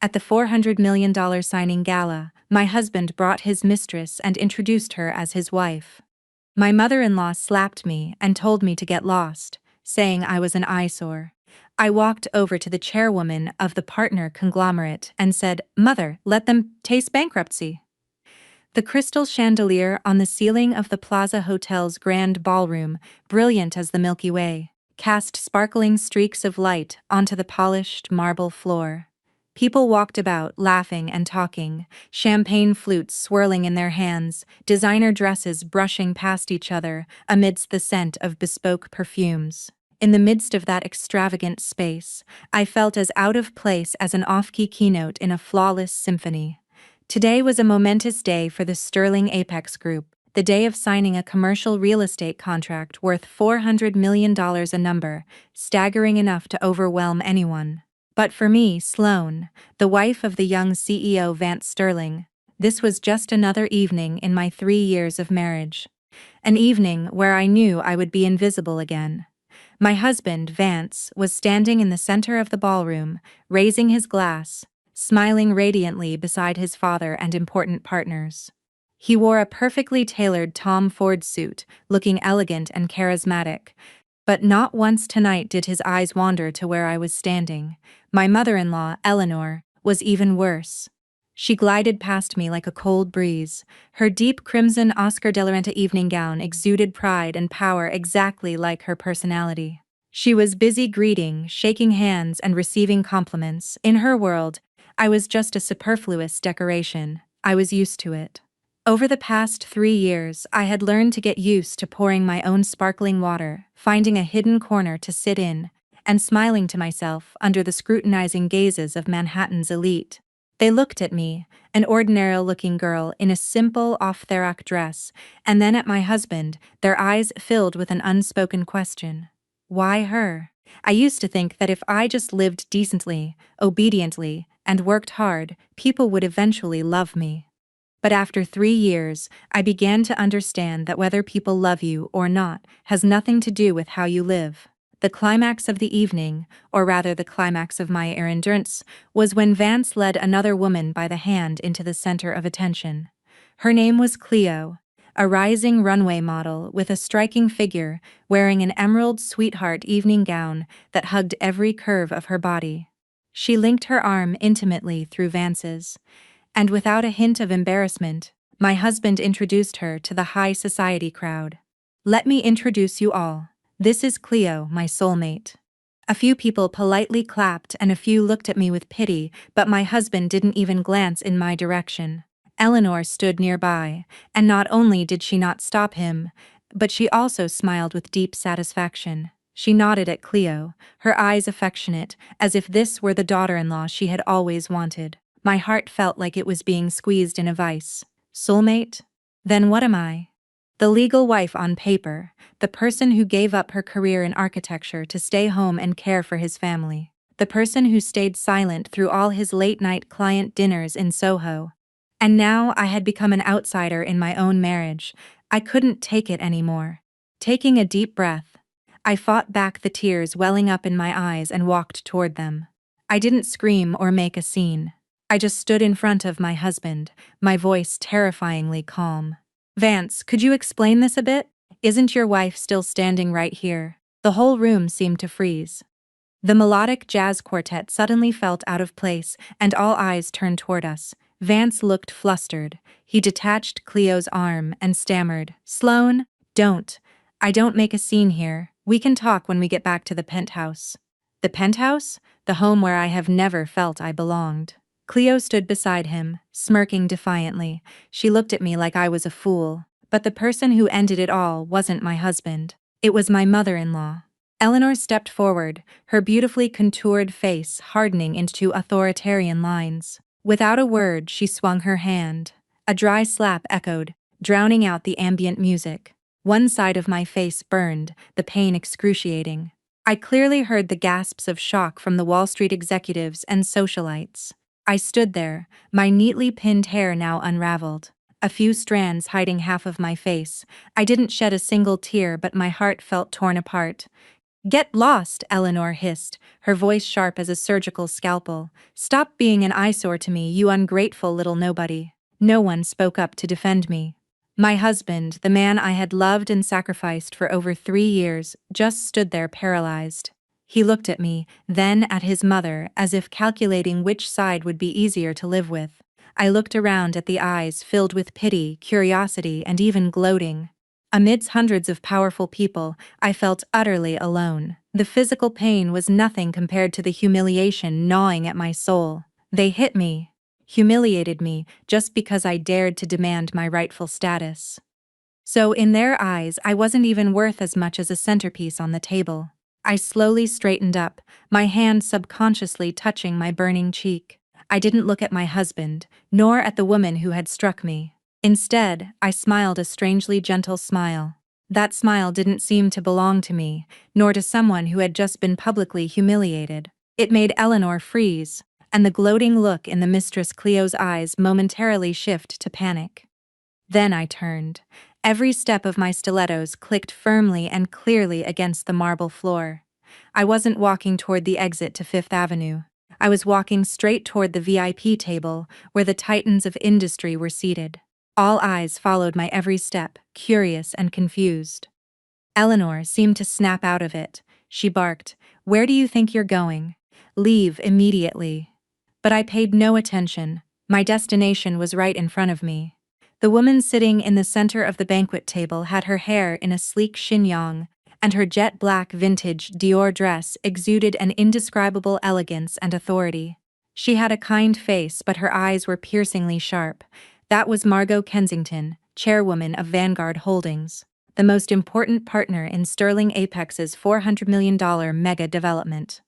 At the $400 million signing gala, my husband brought his mistress and introduced her as his wife. My mother-in-law slapped me and told me to get lost, saying I was an eyesore. I walked over to the chairwoman of the partner conglomerate and said, "Mother, let them taste bankruptcy." The crystal chandelier on the ceiling of the Plaza Hotel's grand ballroom, brilliant as the Milky Way, cast sparkling streaks of light onto the polished marble floor. People walked about, laughing and talking, champagne flutes swirling in their hands, designer dresses brushing past each other amidst the scent of bespoke perfumes. In the midst of that extravagant space, I felt as out of place as an off-key keynote in a flawless symphony. Today was a momentous day for the Sterling Apex Group, the day of signing a commercial real estate contract worth $400 million a number, staggering enough to overwhelm anyone. But for me, Sloane, the wife of the young CEO Vance Sterling, this was just another evening in my 3 years of marriage. An evening where I knew I would be invisible again. My husband, Vance, was standing in the center of the ballroom, raising his glass, smiling radiantly beside his father and important partners. He wore a perfectly tailored Tom Ford suit, looking elegant and charismatic. But not once tonight did his eyes wander to where I was standing. My mother-in-law, Eleanor, was even worse. She glided past me like a cold breeze. Her deep crimson Oscar de la Renta evening gown exuded pride and power exactly like her personality. She was busy greeting, shaking hands, and receiving compliments. In her world, I was just a superfluous decoration. I was used to it. Over the past 3 years, I had learned to get used to pouring my own sparkling water, finding a hidden corner to sit in, and smiling to myself under the scrutinizing gazes of Manhattan's elite. They looked at me, an ordinary-looking girl in a simple off-the-rack dress, and then at my husband, their eyes filled with an unspoken question. Why her? I used to think that if I just lived decently, obediently, and worked hard, people would eventually love me. But after 3 years, I began to understand that whether people love you or not has nothing to do with how you live. The climax of the evening, or rather the climax of my endurance, was when Vance led another woman by the hand into the center of attention. Her name was Cleo, a rising runway model with a striking figure, wearing an emerald sweetheart evening gown that hugged every curve of her body. She linked her arm intimately through Vance's, and without a hint of embarrassment, my husband introduced her to the high society crowd. "Let me introduce you all. This is Cleo, my soulmate." A few people politely clapped and a few looked at me with pity, but my husband didn't even glance in my direction. Eleanor stood nearby, and not only did she not stop him, but she also smiled with deep satisfaction. She nodded at Cleo, her eyes affectionate, as if this were the daughter-in-law she had always wanted. My heart felt like it was being squeezed in a vice. Soulmate? Then what am I? The legal wife on paper, the person who gave up her career in architecture to stay home and care for his family. The person who stayed silent through all his late-night client dinners in Soho. And now I had become an outsider in my own marriage. I couldn't take it anymore. Taking a deep breath, I fought back the tears welling up in my eyes and walked toward them. I didn't scream or make a scene. I just stood in front of my husband, my voice terrifyingly calm. "Vance, could you explain this a bit? Isn't your wife still standing right here?" The whole room seemed to freeze. The melodic jazz quartet suddenly felt out of place, and all eyes turned toward us. Vance looked flustered. He detached Cleo's arm and stammered, "Sloane, don't. I don't make a scene here. We can talk when we get back to the penthouse." The penthouse? The home where I have never felt I belonged. Cleo stood beside him, smirking defiantly. She looked at me like I was a fool. But the person who ended it all wasn't my husband. It was my mother-in-law. Eleanor stepped forward, her beautifully contoured face hardening into authoritarian lines. Without a word, she swung her hand. A dry slap echoed, drowning out the ambient music. One side of my face burned, the pain excruciating. I clearly heard the gasps of shock from the Wall Street executives and socialites. I stood there, my neatly pinned hair now unraveled, a few strands hiding half of my face. I didn't shed a single tear, but my heart felt torn apart. Get lost, Eleanor hissed, her voice sharp as a surgical scalpel. Stop being an eyesore to me, you ungrateful little nobody. No one spoke up to defend me. My husband, the man I had loved and sacrificed for over 3 years, just stood there paralyzed. He looked at me, then at his mother, as if calculating which side would be easier to live with. I looked around at the eyes filled with pity, curiosity, and even gloating. Amidst hundreds of powerful people, I felt utterly alone. The physical pain was nothing compared to the humiliation gnawing at my soul. They hit me, humiliated me, just because I dared to demand my rightful status. So in their eyes, I wasn't even worth as much as a centerpiece on the table. I slowly straightened up, my hand subconsciously touching my burning cheek. I didn't look at my husband, nor at the woman who had struck me. Instead, I smiled a strangely gentle smile. That smile didn't seem to belong to me, nor to someone who had just been publicly humiliated. It made Eleanor freeze, and the gloating look in the Mistress Cleo's eyes momentarily shift to panic. Then I turned. Every step of my stilettos clicked firmly and clearly against the marble floor. I wasn't walking toward the exit to Fifth Avenue. I was walking straight toward the VIP table, where the titans of industry were seated. All eyes followed my every step, curious and confused. Eleanor seemed to snap out of it. She barked, "Where do you think you're going? Leave immediately." But I paid no attention. My destination was right in front of me. The woman sitting in the center of the banquet table had her hair in a sleek chignon, and her jet-black vintage Dior dress exuded an indescribable elegance and authority. She had a kind face, but her eyes were piercingly sharp. That was Margot Kensington, chairwoman of Vanguard Holdings, the most important partner in Sterling Apex's $400 million mega development.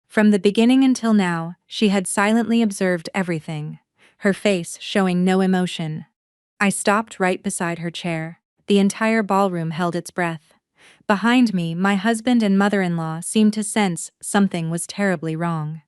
From the beginning until now, she had silently observed everything, her face showing no emotion. I stopped right beside her chair. The entire ballroom held its breath. Behind me, my husband and mother-in-law seemed to sense something was terribly wrong.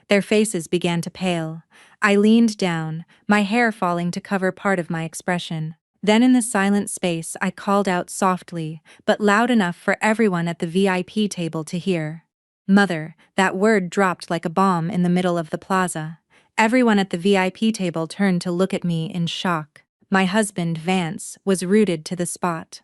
Their faces began to pale. I leaned down, my hair falling to cover part of my expression. Then in the silent space I called out softly, but loud enough for everyone at the VIP table to hear. "Mother," that word dropped like a bomb in the middle of the plaza. Everyone at the VIP table turned to look at me in shock. My husband, Vance, was rooted to the spot.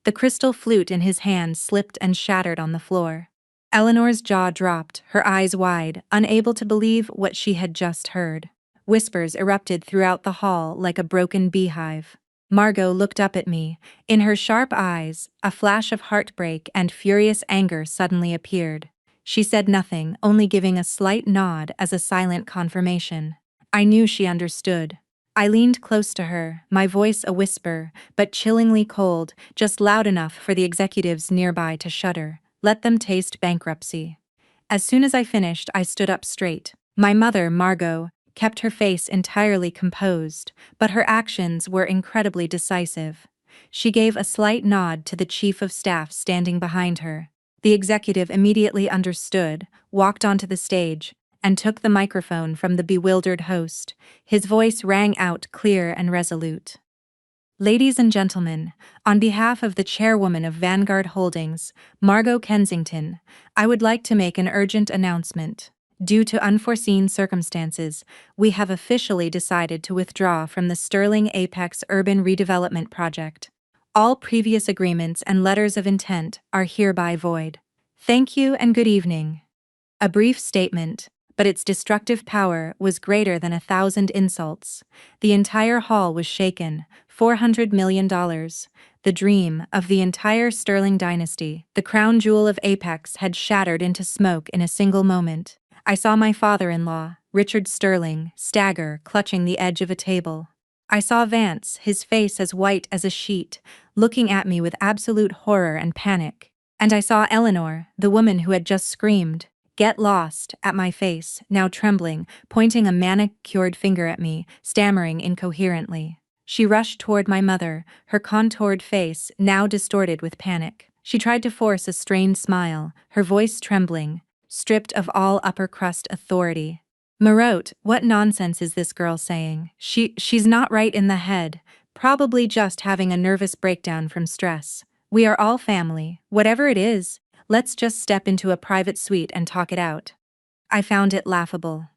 The crystal flute in his hand slipped and shattered on the floor. Eleanor's jaw dropped, her eyes wide, unable to believe what she had just heard. Whispers erupted throughout the hall like a broken beehive. Margot looked up at me. In her sharp eyes, a flash of heartbreak and furious anger suddenly appeared. She said nothing, only giving a slight nod as a silent confirmation. I knew she understood. I leaned close to her, my voice a whisper, but chillingly cold, just loud enough for the executives nearby to shudder. Let them taste bankruptcy. As soon as I finished, I stood up straight. My mother, Margot, kept her face entirely composed, but her actions were incredibly decisive. She gave a slight nod to the chief of staff standing behind her. The executive immediately understood, walked onto the stage, and took the microphone from the bewildered host. His voice rang out clear and resolute. "Ladies and gentlemen, on behalf of the chairwoman of Vanguard Holdings, Margot Kensington, I would like to make an urgent announcement. Due to unforeseen circumstances, we have officially decided to withdraw from the Sterling Apex Urban Redevelopment Project. All previous agreements and letters of intent are hereby void. Thank you and good evening." A brief statement, but its destructive power was greater than 1,000 insults. The entire hall was shaken. $400 million, the dream of the entire Sterling dynasty, the crown jewel of Apex, had shattered into smoke in a single moment. I saw my father-in-law, Richard Sterling, stagger, clutching the edge of a table. I saw Vance, his face as white as a sheet, looking at me with absolute horror and panic. And I saw Eleanor, the woman who had just screamed, "Get lost," at my face, now trembling, pointing a manicured finger at me, stammering incoherently. She rushed toward my mother, her contoured face now distorted with panic. She tried to force a strained smile, her voice trembling, stripped of all upper-crust authority. "Marotte, what nonsense is this girl saying? She's not right in the head, probably just having a nervous breakdown from stress. We are all family, whatever it is. Let's just step into a private suite and talk it out. I found it laughable.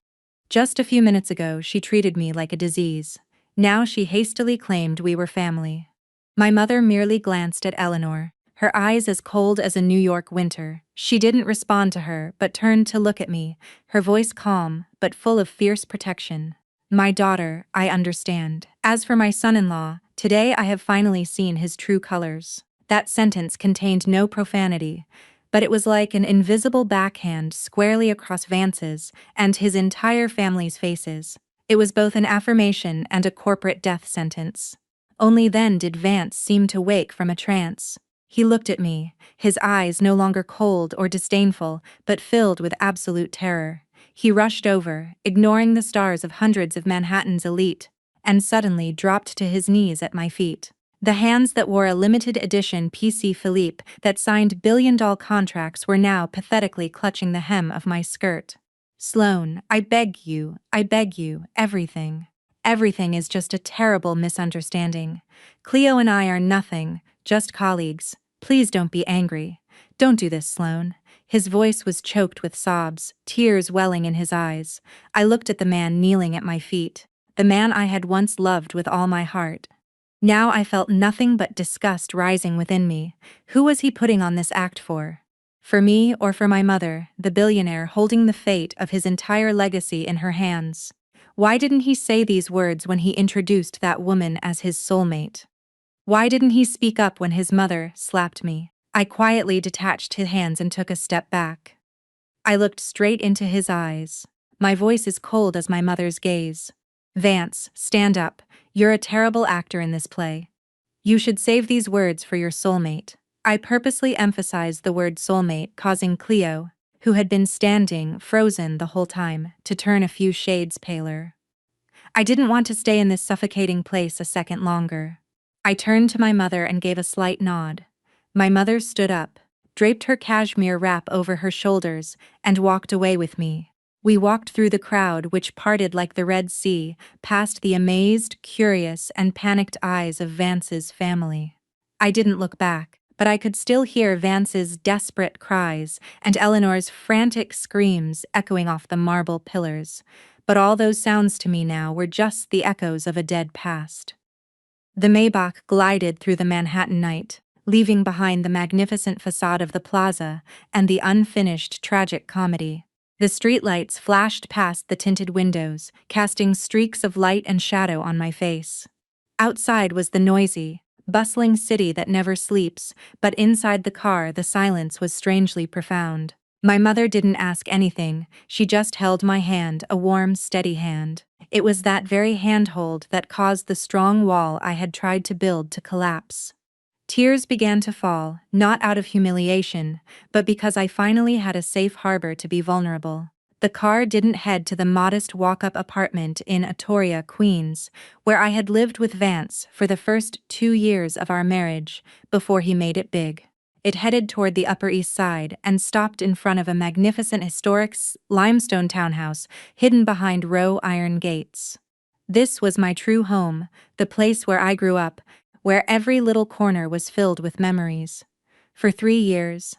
Just a few minutes ago, she treated me like a disease. Now she hastily claimed we were family. My mother merely glanced at Eleanor, her eyes as cold as a New York winter. She didn't respond to her, but turned to look at me, her voice calm, but full of fierce protection. My daughter, I understand. As for my son-in-law, today I have finally seen his true colors. That sentence contained no profanity, but it was like an invisible backhand squarely across Vance's and his entire family's faces. It was both an affirmation and a corporate death sentence. Only then did Vance seem to wake from a trance. He looked at me, his eyes no longer cold or disdainful, but filled with absolute terror. He rushed over, ignoring the stars of hundreds of Manhattan's elite, and suddenly dropped to his knees at my feet. The hands that wore a limited edition PC Philippe that signed billion-dollar contracts were now pathetically clutching the hem of my skirt. Sloane, I beg you, everything. Everything is just a terrible misunderstanding. Cleo and I are nothing, just colleagues. Please don't be angry. Don't do this, Sloane. His voice was choked with sobs, tears welling in his eyes. I looked at the man kneeling at my feet, the man I had once loved with all my heart. Now I felt nothing but disgust rising within me. Who was he putting on this act for? For me or for my mother, the billionaire holding the fate of his entire legacy in her hands? Why didn't he say these words when he introduced that woman as his soulmate? Why didn't he speak up when his mother slapped me? I quietly detached his hands and took a step back. I looked straight into his eyes. My voice as cold as my mother's gaze. Vance, stand up. You're a terrible actor in this play. You should save these words for your soulmate. I purposely emphasized the word soulmate, causing Cleo, who had been standing, frozen the whole time, to turn a few shades paler. I didn't want to stay in this suffocating place a second longer. I turned to my mother and gave a slight nod. My mother stood up, draped her cashmere wrap over her shoulders, and walked away with me. We walked through the crowd, which parted like the Red Sea, past the amazed, curious, and panicked eyes of Vance's family. I didn't look back, but I could still hear Vance's desperate cries and Eleanor's frantic screams echoing off the marble pillars. But all those sounds to me now were just the echoes of a dead past. The Maybach glided through the Manhattan night, leaving behind the magnificent facade of the plaza and the unfinished tragic comedy. The streetlights flashed past the tinted windows, casting streaks of light and shadow on my face. Outside was the noisy, bustling city that never sleeps, but inside the car the silence was strangely profound. My mother didn't ask anything, she just held my hand, a warm, steady hand. It was that very handhold that caused the strong wall I had tried to build to collapse. Tears began to fall, not out of humiliation, but because I finally had a safe harbor to be vulnerable. The car didn't head to the modest walk-up apartment in Atoria, Queens, where I had lived with Vance for the first 2 years of our marriage, before he made it big. It headed toward the Upper East Side and stopped in front of a magnificent historic limestone townhouse hidden behind iron gates. This was my true home, the place where I grew up, where every little corner was filled with memories. For 3 years,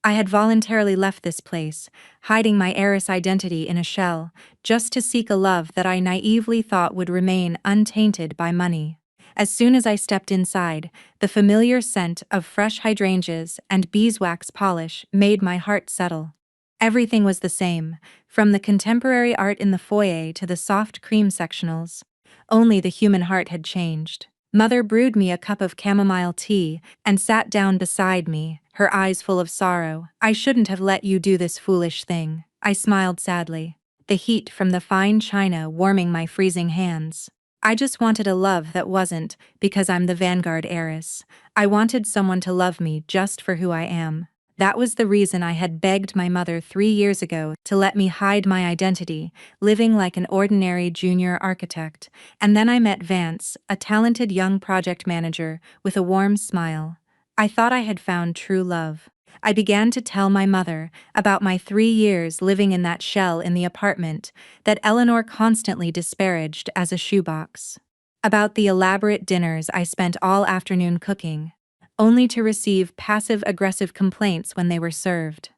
I had voluntarily left this place, hiding my heiress identity in a shell, just to seek a love that I naively thought would remain untainted by money. As soon as I stepped inside, the familiar scent of fresh hydrangeas and beeswax polish made my heart settle. Everything was the same, from the contemporary art in the foyer to the soft cream sectionals. Only the human heart had changed. Mother brewed me a cup of chamomile tea and sat down beside me, her eyes full of sorrow. I shouldn't have let you do this foolish thing. I smiled sadly, the heat from the fine china warming my freezing hands. I just wanted a love that wasn't, because I'm the Vanguard heiress. I wanted someone to love me just for who I am. That was the reason I had begged my mother 3 years ago to let me hide my identity, living like an ordinary junior architect. And then I met Vance, a talented young project manager, with a warm smile. I thought I had found true love. I began to tell my mother about my 3 years living in that shell in the apartment that Eleanor constantly disparaged as a shoebox. About the elaborate dinners I spent all afternoon cooking. only to receive passive-aggressive complaints when they were served.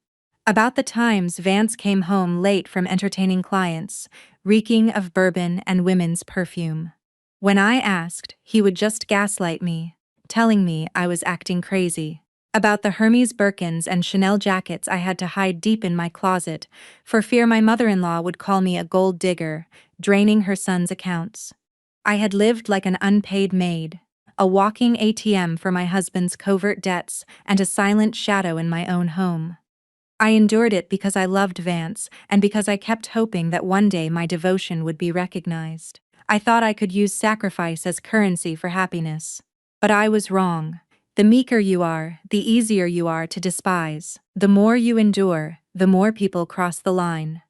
About the times Vance came home late from entertaining clients, reeking of bourbon and women's perfume. When I asked, he would just gaslight me, telling me I was acting crazy. About the Hermes Birkins and Chanel jackets I had to hide deep in my closet, for fear my mother-in-law would call me a gold digger, draining her son's accounts. I had lived like an unpaid maid, a walking ATM for my husband's covert debts and a silent shadow in my own home. I endured it because I loved Vance and because I kept hoping that one day my devotion would be recognized. I thought I could use sacrifice as currency for happiness. But I was wrong. The meeker you are, the easier you are to despise. The more you endure, the more people cross the line.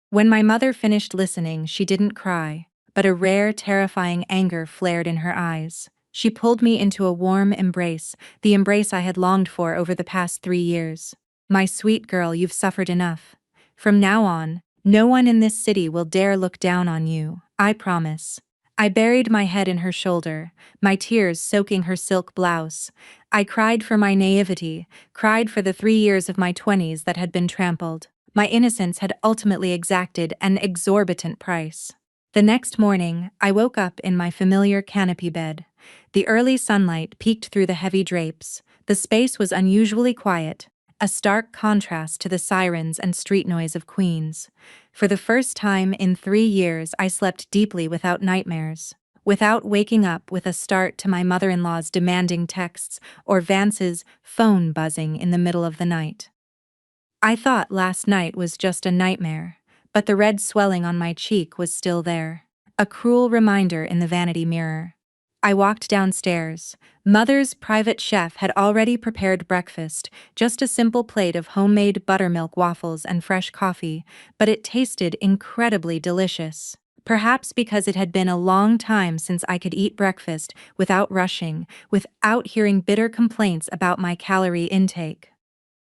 When my mother finished listening, she didn't cry, but a rare, terrifying anger flared in her eyes. She pulled me into a warm embrace, the embrace I had longed for over the past 3 years. My sweet girl, you've suffered enough. From now on, no one in this city will dare look down on you, I promise. I buried my head in her shoulder, my tears soaking her silk blouse. I cried for my naivety, cried for the 3 years of my 20s that had been trampled. My innocence had ultimately exacted an exorbitant price. The next morning, I woke up in my familiar canopy bed. The early sunlight peeked through the heavy drapes. The space was unusually quiet, a stark contrast to the sirens and street noise of Queens. For the first time in 3 years, I slept deeply without nightmares, without waking up with a start to my mother-in-law's demanding texts or Vance's phone buzzing in the middle of the night. I thought last night was just a nightmare, but the red swelling on my cheek was still there, a cruel reminder in the vanity mirror. I walked downstairs. Mother's private chef had already prepared breakfast, just a simple plate of homemade buttermilk waffles and fresh coffee, but it tasted incredibly delicious. Perhaps because it had been a long time since I could eat breakfast without rushing, without hearing bitter complaints about my calorie intake.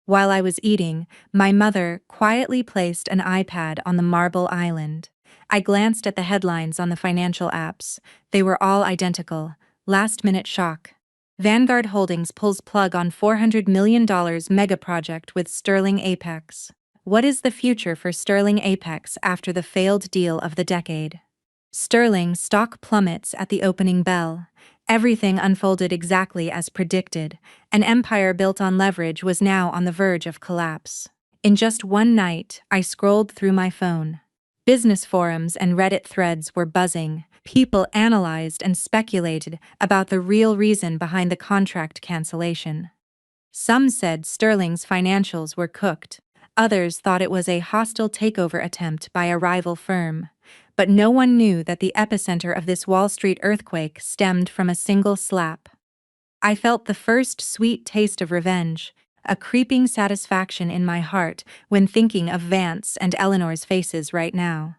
While I was eating, my mother quietly placed an iPad on the marble island. I glanced at the headlines on the financial apps. They were all identical. Last-minute shock. Vanguard Holdings pulls plug on $400 million mega project with Sterling Apex. What is the future for Sterling Apex after the failed deal of the decade? Sterling stock plummets at the opening bell. Everything unfolded exactly as predicted. An empire built on leverage was now on the verge of collapse. In just one night, I scrolled through my phone. Business forums and Reddit threads were buzzing. People analyzed and speculated about the real reason behind the contract cancellation. Some said Sterling's financials were cooked. Others thought it was a hostile takeover attempt by a rival firm. But no one knew that the epicenter of this Wall Street earthquake stemmed from a single slap. I felt the first sweet taste of revenge, a creeping satisfaction in my heart when thinking of Vance and Eleanor's faces right now.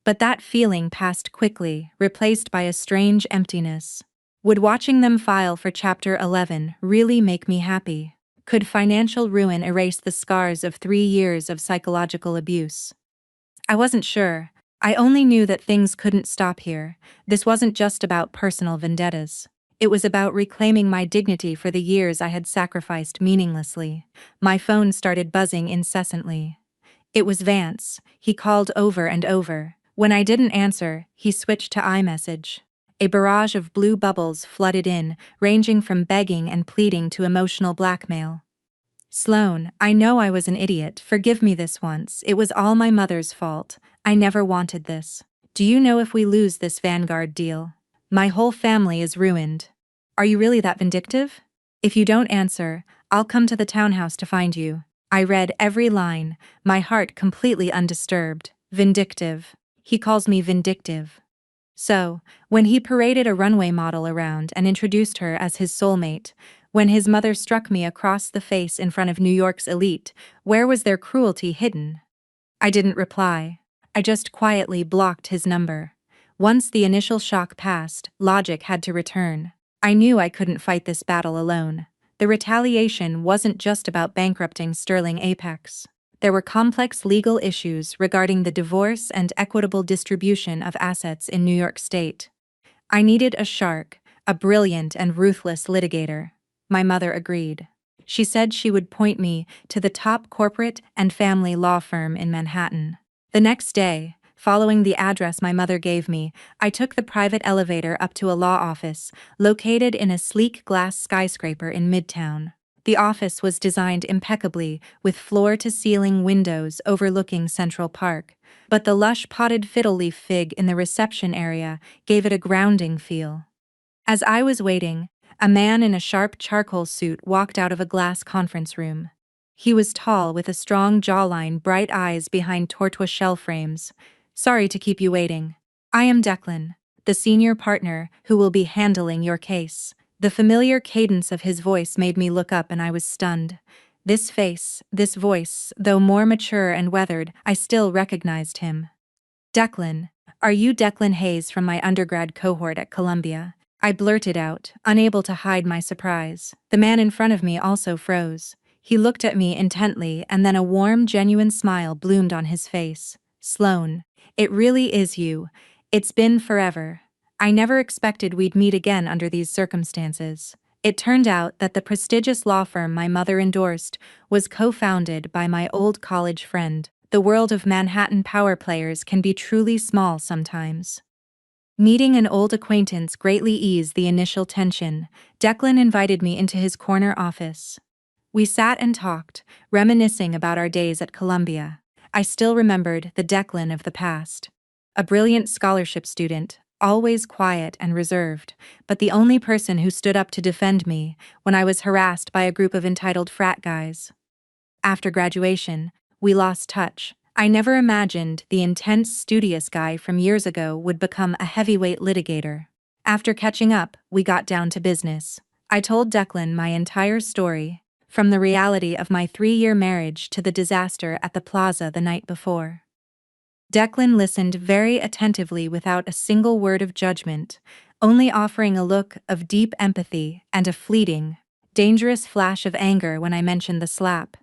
But that feeling passed quickly, replaced by a strange emptiness. Would watching them file for Chapter 11 really make me happy? Could financial ruin erase the scars of 3 years of psychological abuse? I wasn't sure. I only knew that things couldn't stop here. This wasn't just about personal vendettas. It was about reclaiming my dignity for the years I had sacrificed meaninglessly. My phone started buzzing incessantly. It was Vance. He called over and over. When I didn't answer, he switched to iMessage. A barrage of blue bubbles flooded in, ranging from begging and pleading to emotional blackmail. Sloan, I know I was an idiot. Forgive me this once. It was all my mother's fault. I never wanted this. Do you know if we lose this Vanguard deal, my whole family is ruined? Are you really that vindictive? If you don't answer, I'll come to the townhouse to find you. I read every line, my heart completely undisturbed. Vindictive. He calls me vindictive. So, when he paraded a runway model around and introduced her as his soulmate, when his mother struck me across the face in front of New York's elite, where was their cruelty hidden? I didn't reply. I just quietly blocked his number. Once the initial shock passed, logic had to return. I knew I couldn't fight this battle alone. The retaliation wasn't just about bankrupting Sterling Apex. There were complex legal issues regarding the divorce and equitable distribution of assets in New York State. I needed a shark, a brilliant and ruthless litigator. My mother agreed. She said she would point me to the top corporate and family law firm in Manhattan. The next day, following the address my mother gave me, I took the private elevator up to a law office located in a sleek glass skyscraper in Midtown. The office was designed impeccably, with floor-to-ceiling windows overlooking Central Park, but the lush potted fiddle leaf fig in the reception area gave it a grounding feel. As I was waiting, a man in a sharp charcoal suit walked out of a glass conference room. He was tall with a strong jawline, bright eyes behind tortoiseshell frames. "Sorry to keep you waiting. I am Declan, the senior partner who will be handling your case." The familiar cadence of his voice made me look up, and I was stunned. This face, this voice, though more mature and weathered, I still recognized him. "Declan, are you Declan Hayes from my undergrad cohort at Columbia?" I blurted out, unable to hide my surprise. The man in front of me also froze. He looked at me intently, and then a warm, genuine smile bloomed on his face. "Sloane, it really is you. It's been forever. I never expected we'd meet again under these circumstances." It turned out that the prestigious law firm my mother endorsed was co-founded by my old college friend. The world of Manhattan power players can be truly small sometimes. Meeting an old acquaintance greatly eased the initial tension. Declan invited me into his corner office. We sat and talked, reminiscing about our days at Columbia. I still remembered the Declan of the past. A brilliant scholarship student, always quiet and reserved, but the only person who stood up to defend me when I was harassed by a group of entitled frat guys. After graduation, we lost touch. I never imagined the intense, studious guy from years ago would become a heavyweight litigator. After catching up, we got down to business. I told Declan my entire story, from the reality of my 3-year marriage to the disaster at the plaza the night before. Declan listened very attentively without a single word of judgment, only offering a look of deep empathy and a fleeting, dangerous flash of anger when I mentioned the slap.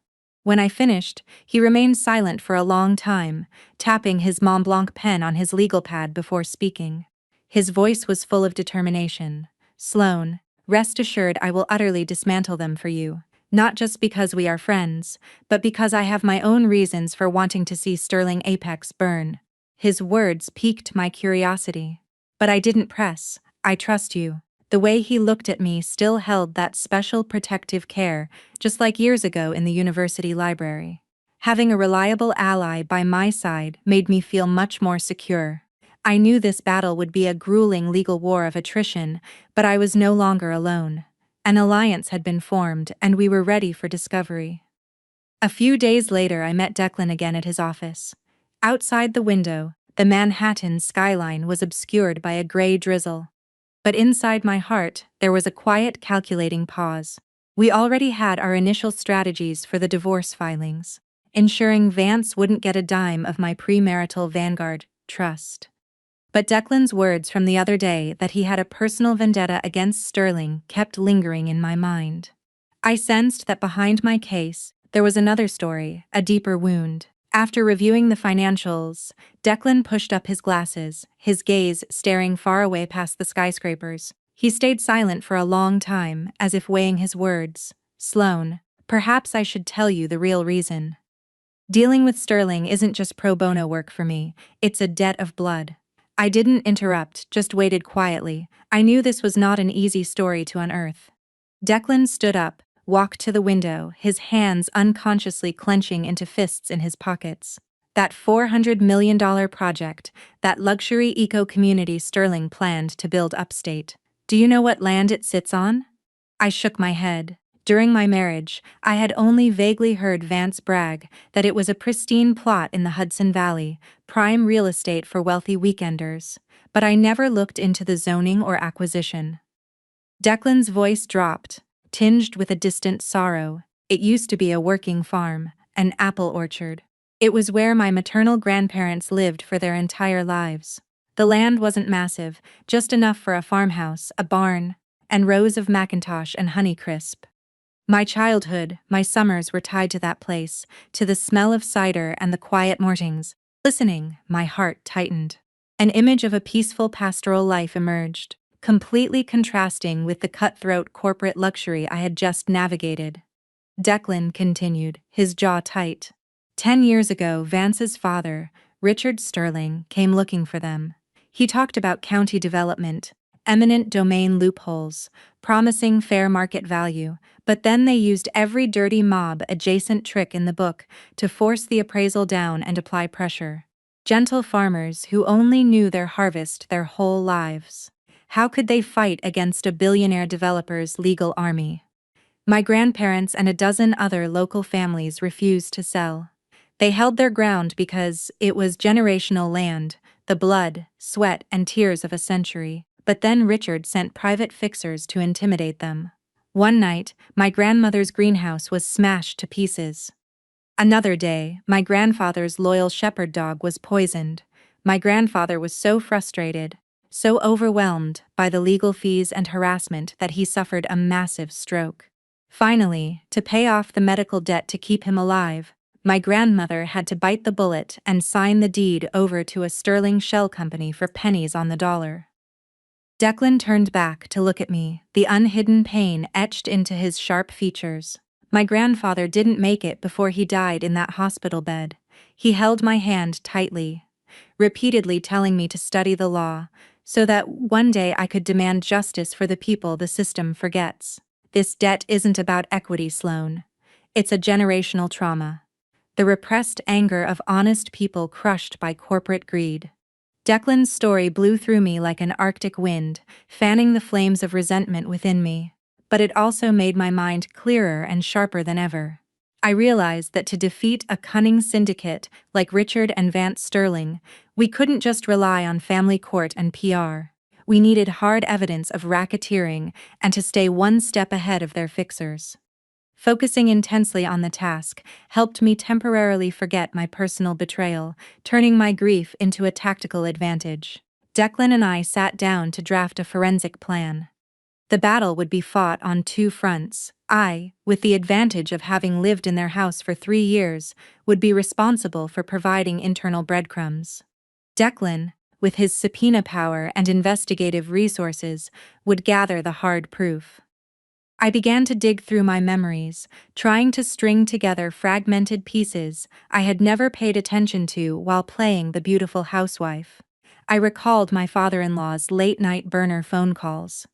When I finished, he remained silent for a long time, tapping his Mont Blanc pen on his legal pad before speaking. His voice was full of determination. "Sloane, rest assured I will utterly dismantle them for you. Not just because we are friends, but because I have my own reasons for wanting to see Sterling Apex burn." His words piqued my curiosity. But I didn't press. "I trust you." The way he looked at me still held that special protective care, just like years ago in the university library. Having a reliable ally by my side made me feel much more secure. I knew this battle would be a grueling legal war of attrition, but I was no longer alone. An alliance had been formed, and we were ready for discovery. A few days later, I met Declan again at his office. Outside the window, the Manhattan skyline was obscured by a gray drizzle. But inside my heart, there was a quiet, calculating pause. We already had our initial strategies for the divorce filings, ensuring Vance wouldn't get a dime of my premarital Vanguard trust. But Declan's words from the other day that he had a personal vendetta against Sterling kept lingering in my mind. I sensed that behind my case, there was another story, a deeper wound. After reviewing the financials, Declan pushed up his glasses, his gaze staring far away past the skyscrapers. He stayed silent for a long time, as if weighing his words. "Sloane, perhaps I should tell you the real reason. Dealing with Sterling isn't just pro bono work for me, it's a debt of blood." I didn't interrupt, just waited quietly. I knew this was not an easy story to unearth. Declan stood up, walked to the window, his hands unconsciously clenching into fists in his pockets. "That $400 million project, that luxury eco-community Sterling planned to build upstate. Do you know what land it sits on?" I shook my head. During my marriage, I had only vaguely heard Vance brag that it was a pristine plot in the Hudson Valley, prime real estate for wealthy weekenders, but I never looked into the zoning or acquisition. Declan's voice dropped, tinged with a distant sorrow. "It used to be a working farm, an apple orchard. It was where my maternal grandparents lived for their entire lives. The land wasn't massive, just enough for a farmhouse, a barn, and rows of McIntosh and Honeycrisp. My childhood, my summers were tied to that place, to the smell of cider and the quiet mornings. Listening, my heart tightened. An image of a peaceful pastoral life emerged. completely contrasting with the cutthroat corporate luxury I had just navigated. Declan continued, his jaw tight. 10 years ago, Vance's father, Richard Sterling, came looking for them. He talked about county development, eminent domain loopholes, promising fair market value, but then they used every dirty mob adjacent trick in the book to force the appraisal down and apply pressure. Gentle farmers who only knew their harvest their whole lives. How could they fight against a billionaire developer's legal army? My grandparents and a dozen other local families refused to sell. They held their ground because it was generational land, the blood, sweat, and tears of a century. But then Richard sent private fixers to intimidate them. One night, my grandmother's greenhouse was smashed to pieces. Another day, my grandfather's loyal shepherd dog was poisoned. My grandfather was so frustrated, so overwhelmed by the legal fees and harassment that he suffered a massive stroke. Finally, to pay off the medical debt to keep him alive, my grandmother had to bite the bullet and sign the deed over to a sterling shell company for pennies on the dollar. Declan turned back to look at me, the unhidden pain etched into his sharp features. My grandfather didn't make it before he died in that hospital bed. He held my hand tightly, repeatedly telling me to study the law, so that one day I could demand justice for the people the system forgets. This debt isn't about equity, Sloan. It's a generational trauma. The repressed anger of honest people crushed by corporate greed. Declan's story blew through me like an Arctic wind, fanning the flames of resentment within me. But it also made my mind clearer and sharper than ever. I realized that to defeat a cunning syndicate like Richard and Vance Sterling, we couldn't just rely on family court and PR. We needed hard evidence of racketeering and to stay one step ahead of their fixers. Focusing intensely on the task helped me temporarily forget my personal betrayal, turning my grief into a tactical advantage. Declan and I sat down to draft a forensic plan. The battle would be fought on two fronts. I, with the advantage of having lived in their house for 3 years, would be responsible for providing internal breadcrumbs. Declan, with his subpoena power and investigative resources, would gather the hard proof. I began to dig through my memories, trying to string together fragmented pieces I had never paid attention to while playing the beautiful housewife. I recalled my father-in-law's late-night burner phone calls.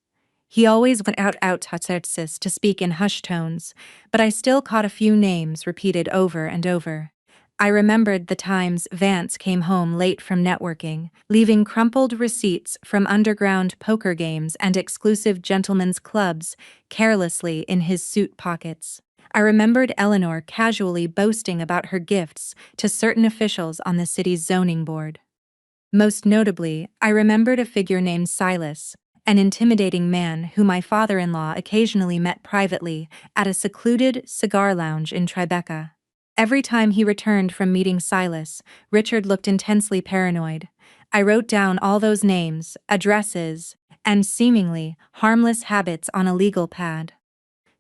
He always went out to speak in hushed tones, but I still caught a few names repeated over and over. I remembered the times Vance came home late from networking, leaving crumpled receipts from underground poker games and exclusive gentlemen's clubs carelessly in his suit pockets. I remembered Eleanor casually boasting about her gifts to certain officials on the city's zoning board. Most notably, I remembered a figure named Silas, an intimidating man who my father-in-law occasionally met privately at a secluded cigar lounge in Tribeca. Every time he returned from meeting Silas, Richard looked intensely paranoid. I wrote down all those names, addresses, and seemingly harmless habits on a legal pad.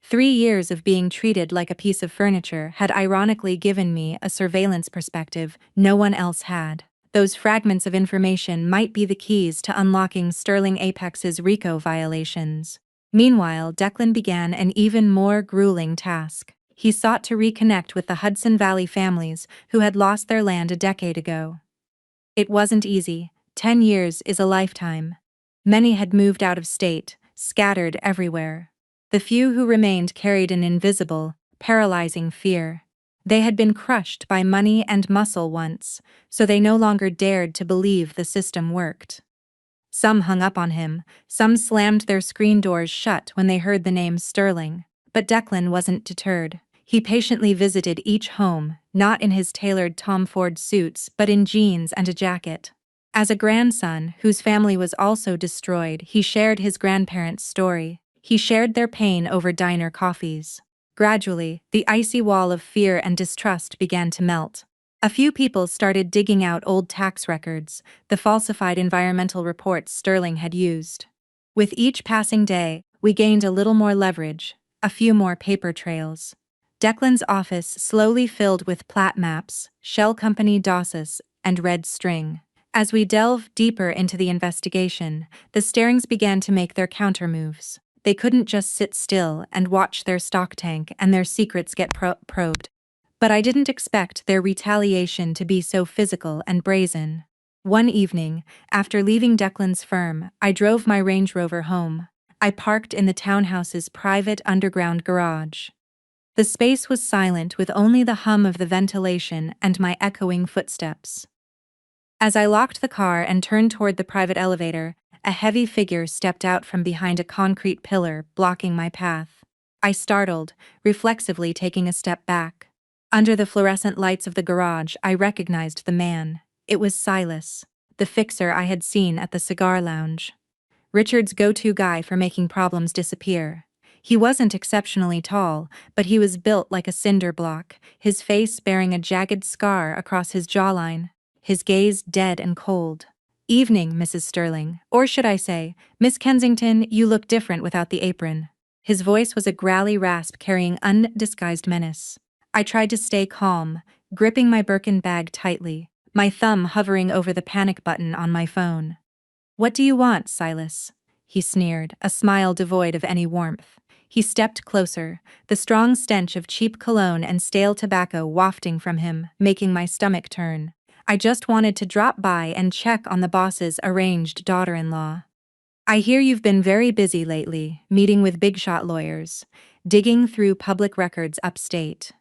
3 years of being treated like a piece of furniture had ironically given me a surveillance perspective no one else had. Those fragments of information might be the keys to unlocking Sterling Apex's RICO violations. Meanwhile, Declan began an even more grueling task. He sought to reconnect with the Hudson Valley families who had lost their land a decade ago. It wasn't easy. 10 years is a lifetime. Many had moved out of state, scattered everywhere. The few who remained carried an invisible, paralyzing fear. They had been crushed by money and muscle once, so they no longer dared to believe the system worked. Some hung up on him, some slammed their screen doors shut when they heard the name Sterling. But Declan wasn't deterred. He patiently visited each home, not in his tailored Tom Ford suits but in jeans and a jacket. As a grandson whose family was also destroyed, he shared his grandparents' story. He shared their pain over diner coffees. Gradually, the icy wall of fear and distrust began to melt. A few people started digging out old tax records, the falsified environmental reports Sterling had used. With each passing day, we gained a little more leverage, a few more paper trails. Declan's office slowly filled with plat maps, shell company dossiers, and red string. As we delve deeper into the investigation, the Starings began to make their countermoves. They couldn't just sit still and watch their stock tank and their secrets get probed. But I didn't expect their retaliation to be so physical and brazen. One evening, after leaving Declan's firm, I drove my Range Rover home. I parked in the townhouse's private underground garage. The space was silent with only the hum of the ventilation and my echoing footsteps. As I locked the car and turned toward the private elevator, a heavy figure stepped out from behind a concrete pillar, blocking my path. I startled, reflexively taking a step back. Under the fluorescent lights of the garage, I recognized the man. It was Silas, the fixer I had seen at the cigar lounge. Richard's go-to guy for making problems disappear. He wasn't exceptionally tall, but he was built like a cinder block, his face bearing a jagged scar across his jawline, his gaze dead and cold. "Evening, Mrs. Sterling, or should I say, Miss Kensington, you look different without the apron." His voice was a growly rasp carrying undisguised menace. I tried to stay calm, gripping my Birkin bag tightly, my thumb hovering over the panic button on my phone. "What do you want, Silas?" he sneered, a smile devoid of any warmth. He stepped closer, the strong stench of cheap cologne and stale tobacco wafting from him, making my stomach turn. "I just wanted to drop by and check on the boss's arranged daughter-in-law. I hear you've been very busy lately, meeting with big-shot lawyers, digging through public records upstate."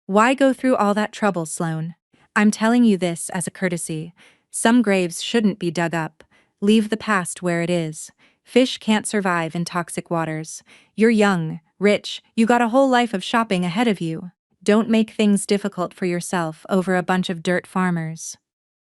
"Why go through all that trouble, Sloane? I'm telling you this as a courtesy. Some graves shouldn't be dug up. Leave the past where it is. Fish can't survive in toxic waters. You're young, rich, you got a whole life of shopping ahead of you. Don't make things difficult for yourself over a bunch of dirt farmers."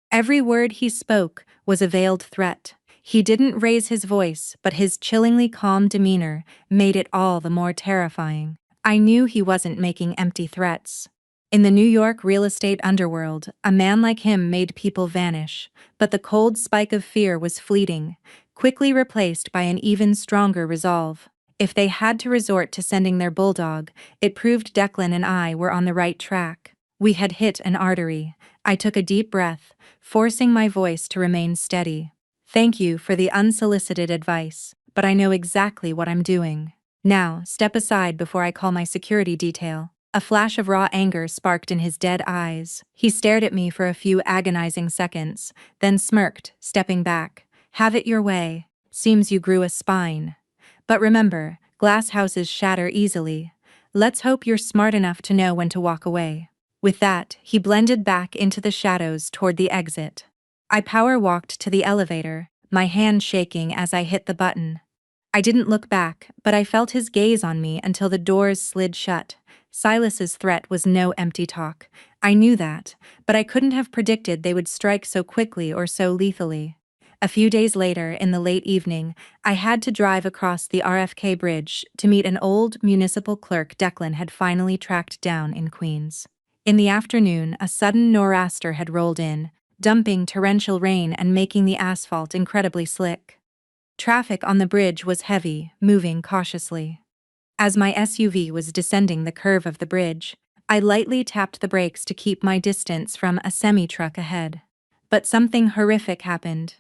Every word he spoke was a veiled threat. He didn't raise his voice, but his chillingly calm demeanor made it all the more terrifying. I knew he wasn't making empty threats. In the New York real estate underworld, a man like him made people vanish, but the cold spike of fear was fleeting, quickly replaced by an even stronger resolve. If they had to resort to sending their bulldog, it proved Declan and I were on the right track. We had hit an artery. I took a deep breath, forcing my voice to remain steady. "Thank you for the unsolicited advice, but I know exactly what I'm doing. Now, step aside before I call my security detail." A flash of raw anger sparked in his dead eyes. He stared at me for a few agonizing seconds, then smirked, stepping back. "Have it your way. Seems you grew a spine. But remember, glass houses shatter easily. Let's hope you're smart enough to know when to walk away." With that, he blended back into the shadows toward the exit. I power-walked to the elevator, my hand shaking as I hit the button. I didn't look back, but I felt his gaze on me until the doors slid shut. Silas's threat was no empty talk. I knew that, but I couldn't have predicted they would strike so quickly or so lethally. A few days later, in the late evening, I had to drive across the RFK Bridge to meet an old municipal clerk Declan had finally tracked down in Queens. In the afternoon, a sudden nor'easter had rolled in, dumping torrential rain and making the asphalt incredibly slick. Traffic on the bridge was heavy, moving cautiously. As my SUV was descending the curve of the bridge, I lightly tapped the brakes to keep my distance from a semi-truck ahead. But something horrific happened.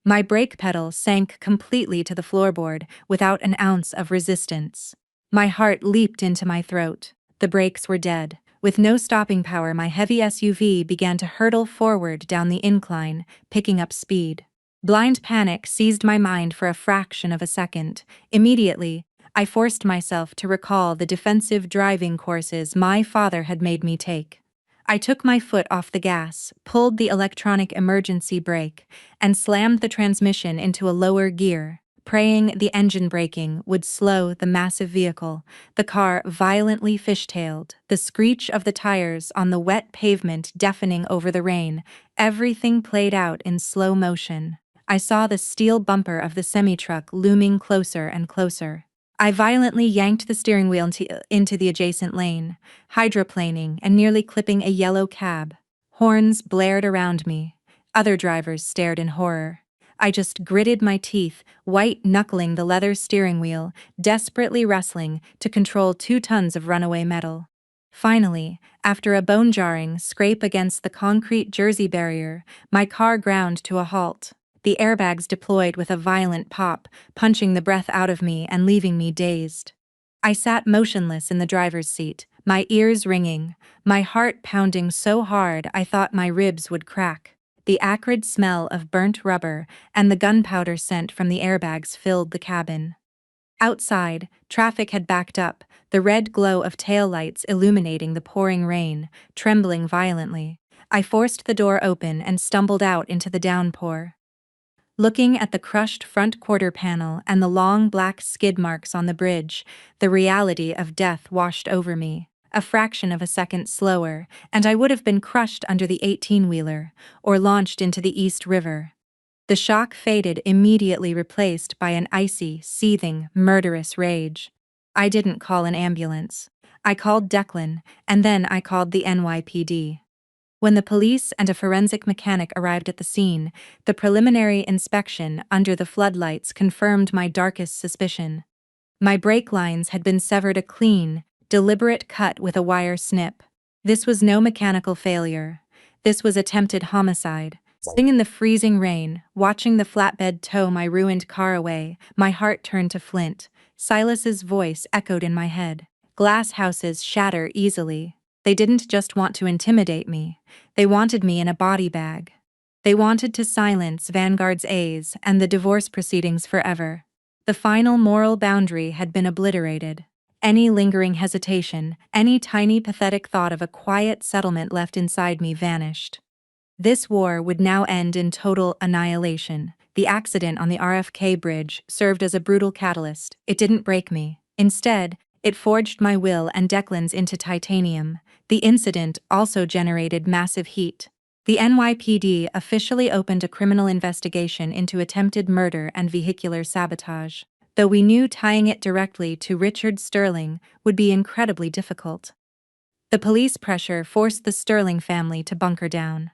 My brake pedal sank completely to the floorboard without an ounce of resistance. My heart leaped into my throat. The brakes were dead. With no stopping power, my heavy SUV began to hurtle forward down the incline, picking up speed. Blind panic seized my mind for a fraction of a second. Immediately, I forced myself to recall the defensive driving courses my father had made me take. I took my foot off the gas, pulled the electronic emergency brake, and slammed the transmission into a lower gear, praying the engine braking would slow the massive vehicle. The car violently fishtailed, the screech of the tires on the wet pavement deafening over the rain. Everything played out in slow motion. I saw the steel bumper of the semi-truck looming closer and closer. I violently yanked the steering wheel into the adjacent lane, hydroplaning and nearly clipping a yellow cab. Horns blared around me. Other drivers stared in horror. I just gritted my teeth, white-knuckling the leather steering wheel, desperately wrestling to control 2 tons of runaway metal. Finally, after a bone-jarring scrape against the concrete Jersey barrier, my car ground to a halt. The airbags deployed with a violent pop, punching the breath out of me and leaving me dazed. I sat motionless in the driver's seat, my ears ringing, my heart pounding so hard I thought my ribs would crack. The acrid smell of burnt rubber and the gunpowder scent from the airbags filled the cabin. Outside, traffic had backed up, the red glow of taillights illuminating the pouring rain, trembling violently. I forced the door open and stumbled out into the downpour. Looking at the crushed front quarter panel and the long black skid marks on the bridge, the reality of death washed over me. A fraction of a second slower, and I would have been crushed under the 18-wheeler, or launched into the East River. The shock faded, immediately replaced by an icy, seething, murderous rage. I didn't call an ambulance. I called Declan, and then I called the NYPD. When the police and a forensic mechanic arrived at the scene, the preliminary inspection under the floodlights confirmed my darkest suspicion. My brake lines had been severed, a clean, deliberate cut with a wire snip. This was no mechanical failure. This was attempted homicide. Sitting in the freezing rain, watching the flatbed tow my ruined car away, my heart turned to flint. Silas's voice echoed in my head. Glass houses shatter easily. They didn't just want to intimidate me. They wanted me in a body bag. They wanted to silence Vanguard's A's and the divorce proceedings forever. The final moral boundary had been obliterated. Any lingering hesitation, any tiny pathetic thought of a quiet settlement left inside me vanished. This war would now end in total annihilation. The accident on the RFK bridge served as a brutal catalyst. It didn't break me. Instead, it forged my will and Declan's into titanium. The incident also generated massive heat. The NYPD officially opened a criminal investigation into attempted murder and vehicular sabotage, though we knew tying it directly to Richard Sterling would be incredibly difficult. The police pressure forced the Sterling family to bunker down.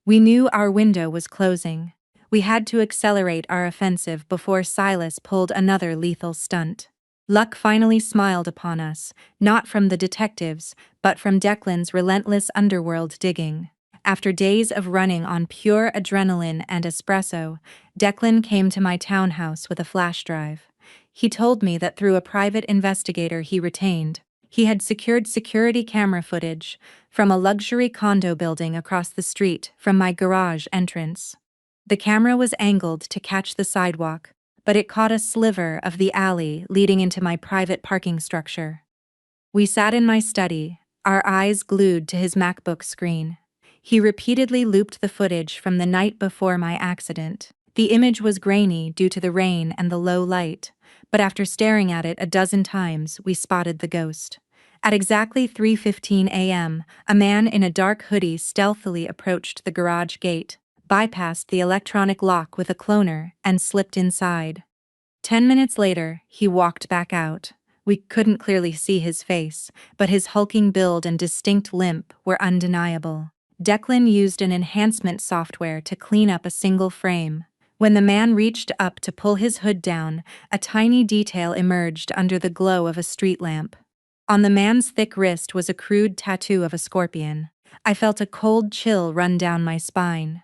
We knew our window was closing. We had to accelerate our offensive before Silas pulled another lethal stunt. Luck finally smiled upon us, not from the detectives, but from Declan's relentless underworld digging. After days of running on pure adrenaline and espresso, Declan came to my townhouse with a flash drive. He told me that through a private investigator he retained, he had secured security camera footage from a luxury condo building across the street from my garage entrance. The camera was angled to catch the sidewalk, but it caught a sliver of the alley leading into my private parking structure. We sat in my study, our eyes glued to his MacBook screen. He repeatedly looped the footage from the night before my accident. The image was grainy due to the rain and the low light, but after staring at it a dozen times, we spotted the ghost. At exactly 3:15 a.m., a man in a dark hoodie stealthily approached the garage gate, bypassed the electronic lock with a cloner, and slipped inside. 10 minutes later, he walked back out. We couldn't clearly see his face, but his hulking build and distinct limp were undeniable. Declan used an enhancement software to clean up a single frame. When the man reached up to pull his hood down, a tiny detail emerged under the glow of a street lamp. On the man's thick wrist was a crude tattoo of a scorpion. I felt a cold chill run down my spine.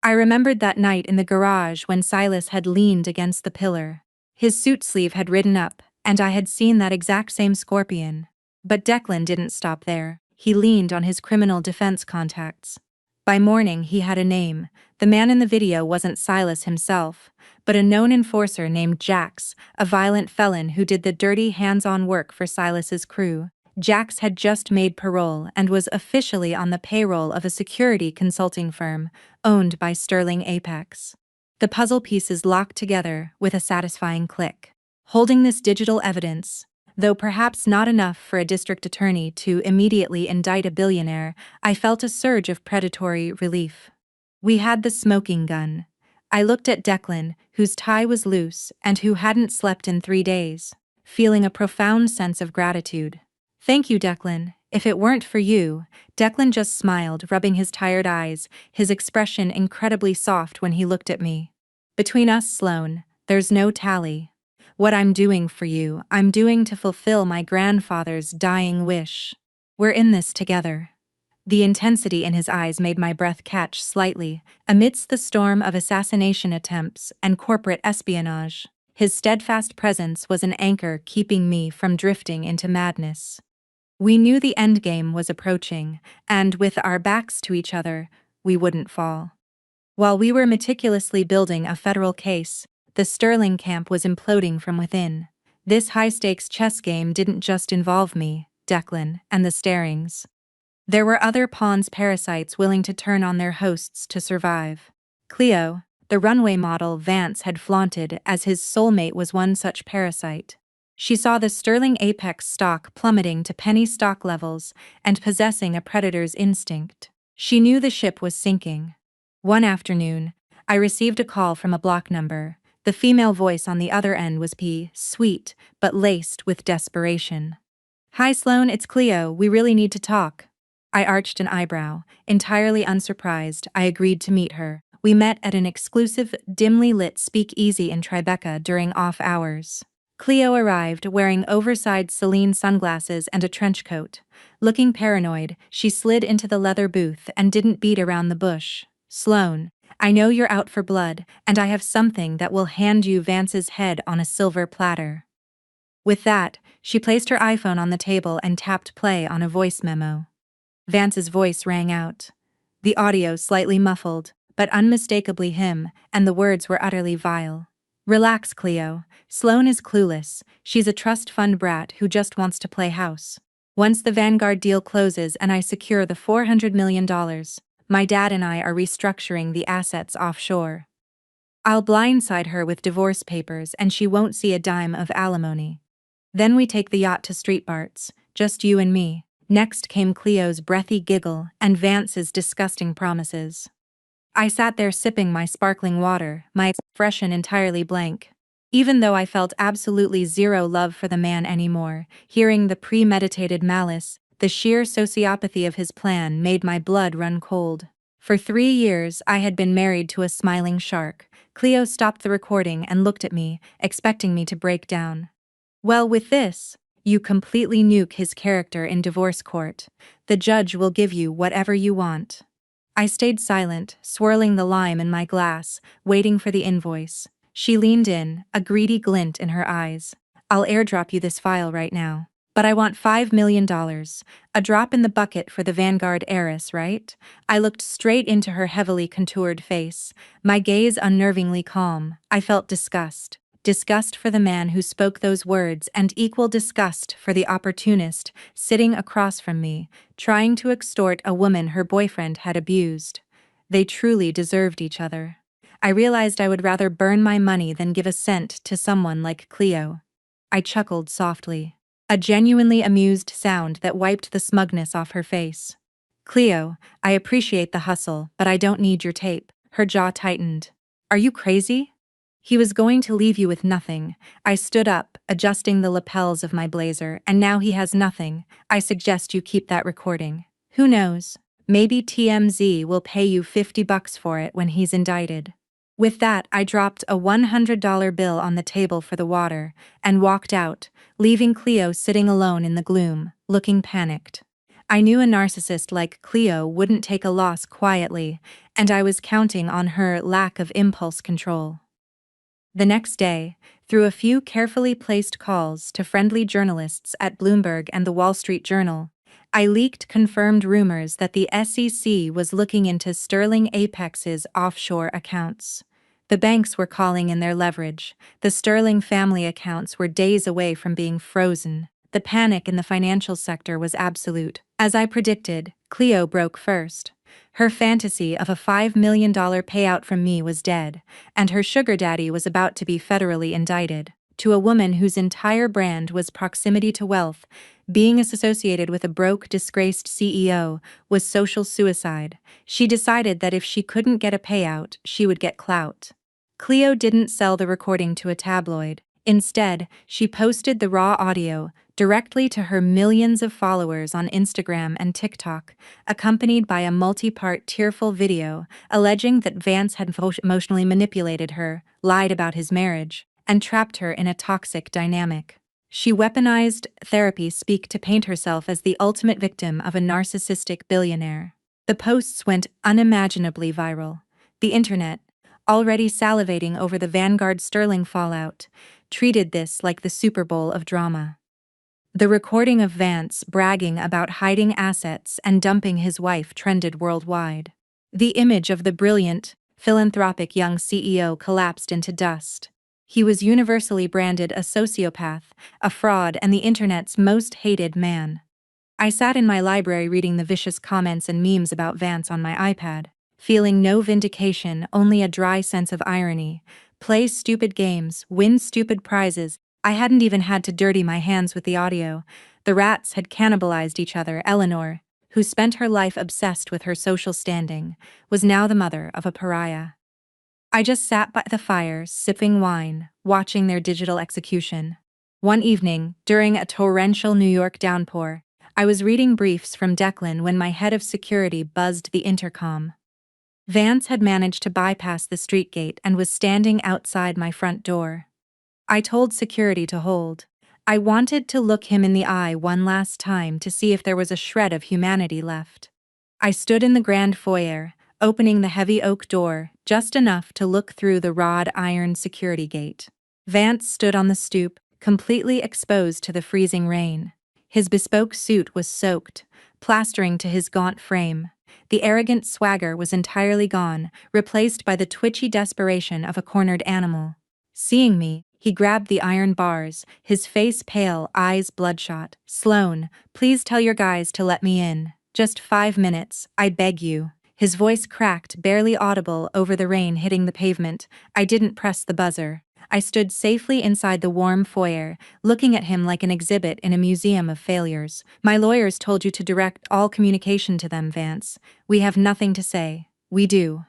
I remembered that night in the garage when Silas had leaned against the pillar. His suit sleeve had ridden up, and I had seen that exact same scorpion. But Declan didn't stop there. He leaned on his criminal defense contacts. By morning, he had a name. The man in the video wasn't Silas himself, but a known enforcer named Jax, a violent felon who did the dirty hands-on work for Silas's crew. Jax had just made parole and was officially on the payroll of a security consulting firm owned by Sterling Apex. The puzzle pieces locked together with a satisfying click. Holding this digital evidence, though perhaps not enough for a district attorney to immediately indict a billionaire, I felt a surge of predatory relief. We had the smoking gun. I looked at Declan, whose tie was loose and who hadn't slept in 3 days, feeling a profound sense of gratitude. "Thank you, Declan. If it weren't for you," Declan just smiled, rubbing his tired eyes, his expression incredibly soft when he looked at me. "Between us, Sloane, there's no tally. What I'm doing for you, I'm doing to fulfill my grandfather's dying wish." We're in this together. The intensity in his eyes made my breath catch slightly, amidst the storm of assassination attempts and corporate espionage. His steadfast presence was an anchor keeping me from drifting into madness. We knew the endgame was approaching, and with our backs to each other, we wouldn't fall. While we were meticulously building a federal case, the Sterling camp was imploding from within. This high-stakes chess game didn't just involve me, Declan, and the Starings. There were other pawns parasites willing to turn on their hosts to survive. Cleo, the runway model Vance had flaunted as his soulmate, was one such parasite. She saw the Sterling Apex stock plummeting to penny stock levels and possessing a predator's instinct. She knew the ship was sinking. One afternoon, I received a call from a block number. The female voice on the other end was sweet, but laced with desperation. "Hi Sloan, it's Cleo, we really need to talk." I arched an eyebrow. Entirely unsurprised, I agreed to meet her. We met at an exclusive, dimly lit speakeasy in Tribeca during off hours. Cleo arrived wearing oversized Celine sunglasses and a trench coat. Looking paranoid, she slid into the leather booth and didn't beat around the bush. "Sloan, I know you're out for blood, and I have something that will hand you Vance's head on a silver platter." With that, she placed her iPhone on the table and tapped play on a voice memo. Vance's voice rang out. The audio slightly muffled, but unmistakably him, and the words were utterly vile. "Relax, Cleo. Sloan is clueless. She's a trust fund brat who just wants to play house. Once the Vanguard deal closes and I secure the $400 million, my dad and I are restructuring the assets offshore. I'll blindside her with divorce papers and she won't see a dime of alimony. Then we take the yacht to Street Bart's, just you and me." Next came Cleo's breathy giggle and Vance's disgusting promises. I sat there sipping my sparkling water, my expression entirely blank. Even though I felt absolutely zero love for the man anymore, hearing the premeditated malice, the sheer sociopathy of his plan made my blood run cold. For 3 years I had been married to a smiling shark. Cleo stopped the recording and looked at me, expecting me to break down. "Well, with this, you completely nuke his character in divorce court. The judge will give you whatever you want." I stayed silent, swirling the lime in my glass, waiting for the invoice. She leaned in, a greedy glint in her eyes. "I'll airdrop you this file right now. But I want $5 million. A drop in the bucket for the Vanguard heiress, right?" I looked straight into her heavily contoured face, my gaze unnervingly calm. I felt disgust. Disgust for the man who spoke those words and equal disgust for the opportunist sitting across from me, trying to extort a woman her boyfriend had abused. They truly deserved each other. I realized I would rather burn my money than give a cent to someone like Cleo. I chuckled softly, a genuinely amused sound that wiped the smugness off her face. "Cleo, I appreciate the hustle, but I don't need your tape." Her jaw tightened. "Are you crazy? He was going to leave you with nothing." I stood up, adjusting the lapels of my blazer, "and now he has nothing. I suggest you keep that recording. Who knows? Maybe TMZ will pay you $50 for it when he's indicted." With that, I dropped a $100 bill on the table for the water and walked out, leaving Cleo sitting alone in the gloom, looking panicked. I knew a narcissist like Cleo wouldn't take a loss quietly, and I was counting on her lack of impulse control. The next day, through a few carefully placed calls to friendly journalists at Bloomberg and the Wall Street Journal, I leaked confirmed rumors that the SEC was looking into Sterling Apex's offshore accounts. The banks were calling in their leverage. The Sterling family accounts were days away from being frozen. The panic in the financial sector was absolute. As I predicted, Cleo broke first. Her fantasy of a $5 million payout from me was dead, and her sugar daddy was about to be federally indicted. To a woman whose entire brand was proximity to wealth, being associated with a broke, disgraced CEO was social suicide. She decided that if she couldn't get a payout, she would get clout. Cleo didn't sell the recording to a tabloid. Instead, she posted the raw audio directly to her millions of followers on Instagram and TikTok, accompanied by a multi-part tearful video alleging that Vance had emotionally manipulated her, lied about his marriage, and trapped her in a toxic dynamic. She weaponized therapy speak to paint herself as the ultimate victim of a narcissistic billionaire. The posts went unimaginably viral. The internet, already salivating over the Vanguard Sterling fallout, treated this like the Super Bowl of drama. The recording of Vance bragging about hiding assets and dumping his wife trended worldwide. The image of the brilliant, philanthropic young CEO collapsed into dust. He was universally branded a sociopath, a fraud, and the internet's most hated man. I sat in my library reading the vicious comments and memes about Vance on my iPad, feeling no vindication, only a dry sense of irony. Play stupid games, win stupid prizes. I hadn't even had to dirty my hands with the audio. The rats had cannibalized each other. Eleanor, who spent her life obsessed with her social standing, was now the mother of a pariah. I just sat by the fire, sipping wine, watching their digital execution. One evening, during a torrential New York downpour, I was reading briefs from Declan when my head of security buzzed the intercom. Vance had managed to bypass the street gate and was standing outside my front door. I told security to hold. I wanted to look him in the eye one last time to see if there was a shred of humanity left. I stood in the grand foyer, opening the heavy oak door, just enough to look through the wrought iron security gate. Vance stood on the stoop, completely exposed to the freezing rain. His bespoke suit was soaked, plastering to his gaunt frame. The arrogant swagger was entirely gone, replaced by the twitchy desperation of a cornered animal. Seeing me, he grabbed the iron bars, his face pale, eyes bloodshot. "Sloane, please tell your guys to let me in. Just 5 minutes, I beg you." His voice cracked, barely audible over the rain hitting the pavement. I didn't press the buzzer. I stood safely inside the warm foyer, looking at him like an exhibit in a museum of failures. "My lawyers told you to direct all communication to them, Vance. We have nothing to say." We do.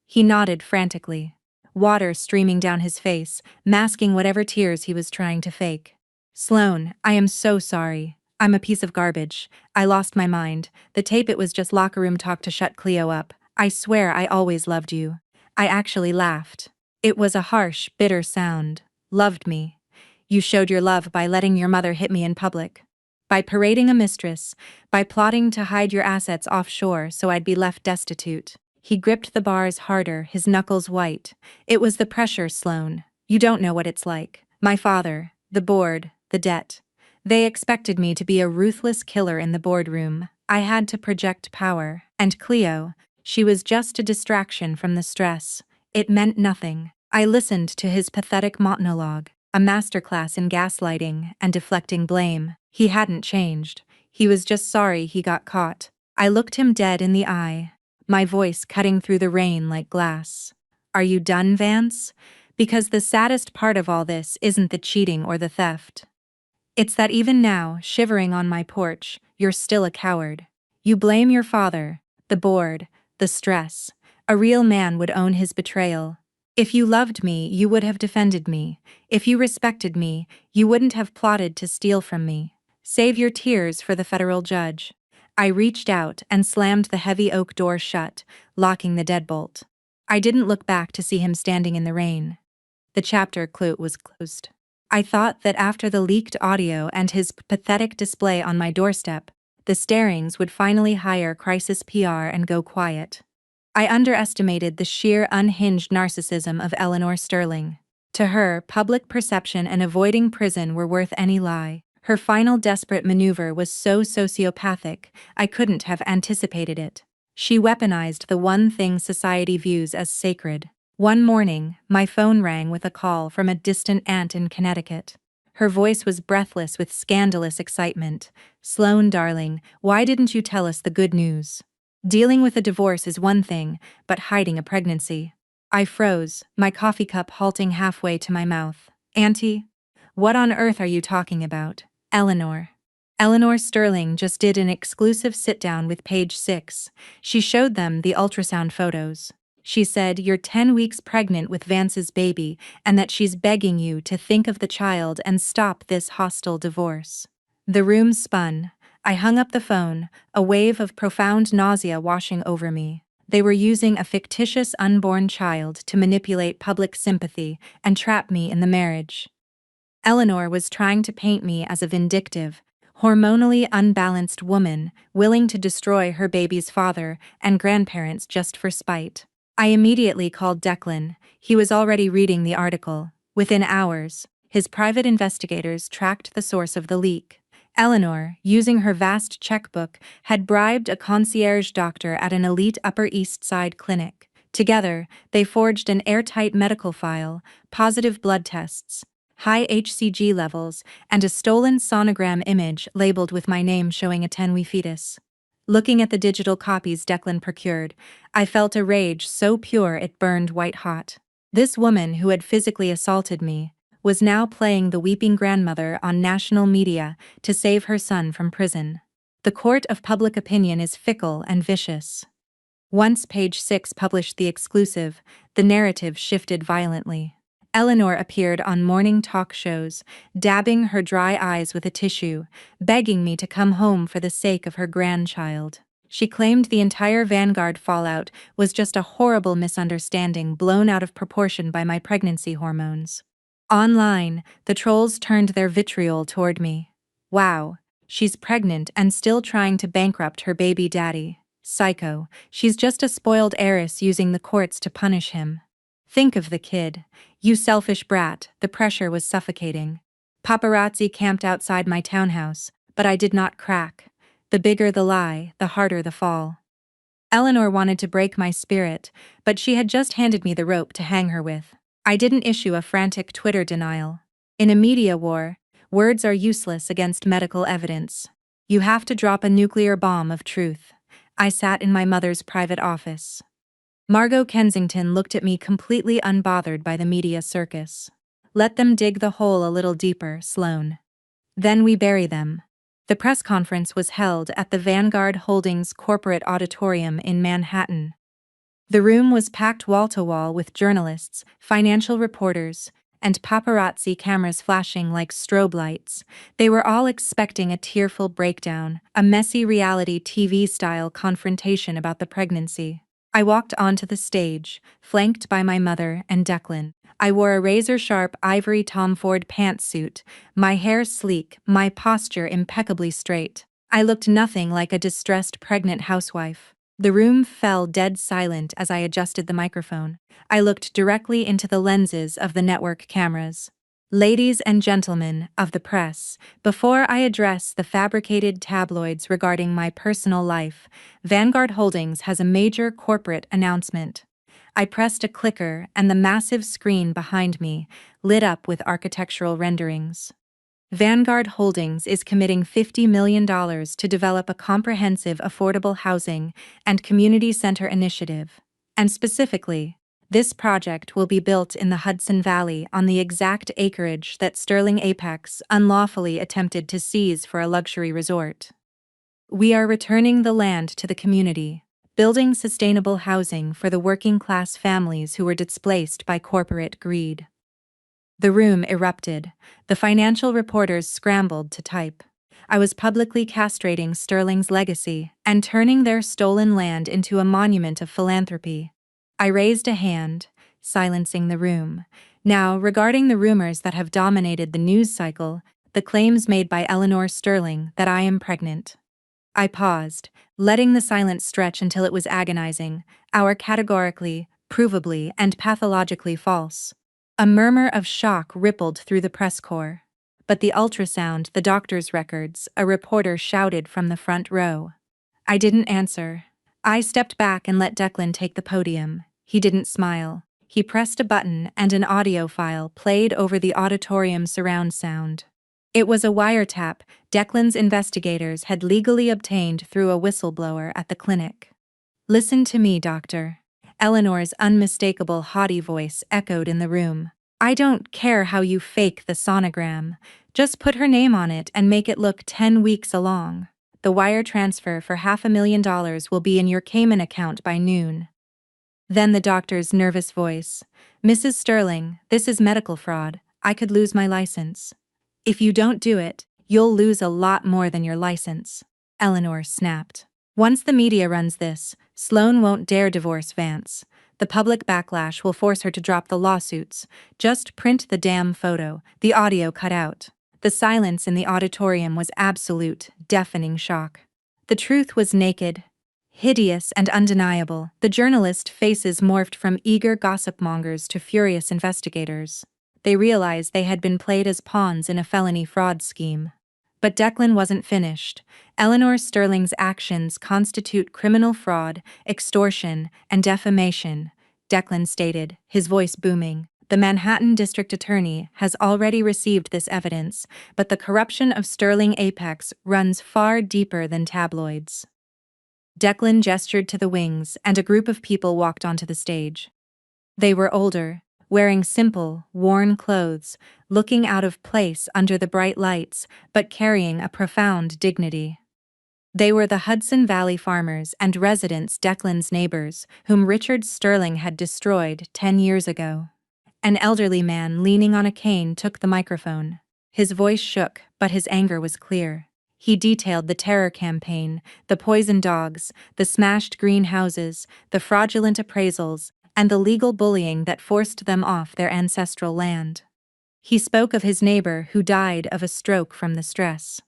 He nodded frantically. Water streaming down his face, masking whatever tears he was trying to fake. "Sloane, I am so sorry. I'm a piece of garbage. I lost my mind. The tape, it was just locker room talk to shut Cleo up. I swear I always loved you." I actually laughed. It was a harsh, bitter sound. "Loved me? You showed your love by letting your mother hit me in public. By parading a mistress. By plotting to hide your assets offshore so I'd be left destitute." He gripped the bars harder, his knuckles white. "It was the pressure, Sloane. You don't know what it's like. My father, the board, the debt. They expected me to be a ruthless killer in the boardroom. I had to project power. And Cleo, she was just a distraction from the stress. It meant nothing." I listened to his pathetic monologue, a masterclass in gaslighting and deflecting blame. He hadn't changed. He was just sorry he got caught. I looked him dead in the eye, my voice cutting through the rain like glass. "Are you done, Vance? Because the saddest part of all this isn't the cheating or the theft. It's that even now, shivering on my porch, you're still a coward. You blame your father, the board, the stress. A real man would own his betrayal. If you loved me, you would have defended me. If you respected me, you wouldn't have plotted to steal from me. Save your tears for the federal judge." I reached out and slammed the heavy oak door shut, locking the deadbolt. I didn't look back to see him standing in the rain. The chapter was closed. I thought that after the leaked audio and his pathetic display on my doorstep, the Starings would finally hire crisis PR and go quiet. I underestimated the sheer unhinged narcissism of Eleanor Sterling. To her, public perception and avoiding prison were worth any lie. Her final desperate maneuver was so sociopathic, I couldn't have anticipated it. She weaponized the one thing society views as sacred. One morning, my phone rang with a call from a distant aunt in Connecticut. Her voice was breathless with scandalous excitement. "Sloane, darling, why didn't you tell us the good news? Dealing with a divorce is one thing, but hiding a pregnancy." I froze, my coffee cup halting halfway to my mouth. "Auntie? What on earth are you talking about?" "Eleanor. Eleanor Sterling just did an exclusive sit-down with Page 6. She showed them the ultrasound photos. She said you're 10 weeks pregnant with Vance's baby and that she's begging you to think of the child and stop this hostile divorce." The room spun. I hung up the phone, a wave of profound nausea washing over me. They were using a fictitious unborn child to manipulate public sympathy and trap me in the marriage. Eleanor was trying to paint me as a vindictive, hormonally unbalanced woman willing to destroy her baby's father and grandparents just for spite. I immediately called Declan. He was already reading the article. Within hours, his private investigators tracked the source of the leak. Eleanor, using her vast checkbook, had bribed a concierge doctor at an elite Upper East Side clinic. Together, they forged an airtight medical file, positive blood tests, high HCG levels, and a stolen sonogram image labeled with my name showing a 10-week fetus. Looking at the digital copies Declan procured, I felt a rage so pure it burned white hot. This woman who had physically assaulted me was now playing the weeping grandmother on national media to save her son from prison. The court of public opinion is fickle and vicious. Once Page 6 published the exclusive, the narrative shifted violently. Eleanor appeared on morning talk shows, dabbing her dry eyes with a tissue, begging me to come home for the sake of her grandchild. She claimed the entire Vanguard fallout was just a horrible misunderstanding blown out of proportion by my pregnancy hormones. Online, the trolls turned their vitriol toward me. Wow, she's pregnant and still trying to bankrupt her baby daddy. Psycho, she's just a spoiled heiress using the courts to punish him. Think of the kid. You selfish brat, the pressure was suffocating. Paparazzi camped outside my townhouse, but I did not crack. The bigger the lie, the harder the fall. Eleanor wanted to break my spirit, but she had just handed me the rope to hang her with. I didn't issue a frantic Twitter denial. In a media war, words are useless against medical evidence. You have to drop a nuclear bomb of truth. I sat in my mother's private office. Margot Kensington looked at me completely unbothered by the media circus. Let them dig the hole a little deeper, Sloane. Then we bury them. The press conference was held at the Vanguard Holdings corporate auditorium in Manhattan. The room was packed wall-to-wall with journalists, financial reporters, and paparazzi cameras flashing like strobe lights. They were all expecting a tearful breakdown, a messy reality TV-style confrontation about the pregnancy. I walked onto the stage, flanked by my mother and Declan. I wore a razor-sharp ivory Tom Ford pantsuit, my hair sleek, my posture impeccably straight. I looked nothing like a distressed pregnant housewife. The room fell dead silent as I adjusted the microphone. I looked directly into the lenses of the network cameras. Ladies and gentlemen of the press, before I address the fabricated tabloids regarding my personal life, Vanguard Holdings has a major corporate announcement. I pressed a clicker and the massive screen behind me lit up with architectural renderings. Vanguard Holdings is committing $50 million to develop a comprehensive affordable housing and community center initiative. And specifically, this project will be built in the Hudson Valley on the exact acreage that Sterling Apex unlawfully attempted to seize for a luxury resort. We are returning the land to the community, building sustainable housing for the working-class families who were displaced by corporate greed. The room erupted. The financial reporters scrambled to type. I was publicly castrating Sterling's legacy and turning their stolen land into a monument of philanthropy. I raised a hand, silencing the room. Now, regarding the rumors that have dominated the news cycle, the claims made by Eleanor Sterling that I am pregnant. I paused, letting the silence stretch until it was agonizing, categorically, provably, and pathologically false. A murmur of shock rippled through the press corps. But the ultrasound, the doctor's records, a reporter shouted from the front row. I didn't answer. I stepped back and let Declan take the podium. He didn't smile. He pressed a button and an audio file played over the auditorium surround sound. It was a wiretap Declan's investigators had legally obtained through a whistleblower at the clinic. Listen to me, doctor. Eleanor's unmistakable haughty voice echoed in the room. I don't care how you fake the sonogram. Just put her name on it and make it look 10 weeks along. The wire transfer for $500,000 will be in your Cayman account by noon. Then the doctor's nervous voice. Mrs. Sterling, this is medical fraud. I could lose my license. If you don't do it, you'll lose a lot more than your license. Eleanor snapped. Once the media runs this, Sloane won't dare divorce Vance. The public backlash will force her to drop the lawsuits. Just print the damn photo. The audio cut out. The silence in the auditorium was absolute, deafening shock. The truth was naked, hideous, and undeniable. The journalist faces morphed from eager gossip-mongers to furious investigators. They realized they had been played as pawns in a felony fraud scheme. But Declan wasn't finished. Eleanor Sterling's actions constitute criminal fraud, extortion, and defamation, Declan stated, his voice booming. The Manhattan District Attorney has already received this evidence, but the corruption of Sterling Apex runs far deeper than tabloids. Declan gestured to the wings, and a group of people walked onto the stage. They were older, wearing simple, worn clothes, looking out of place under the bright lights, but carrying a profound dignity. They were the Hudson Valley farmers and residents, Declan's neighbors, whom Richard Sterling had destroyed 10 years ago. An elderly man leaning on a cane took the microphone. His voice shook, but his anger was clear. He detailed the terror campaign, the poisoned dogs, the smashed greenhouses, the fraudulent appraisals, and the legal bullying that forced them off their ancestral land. He spoke of his neighbor who died of a stroke from the stress.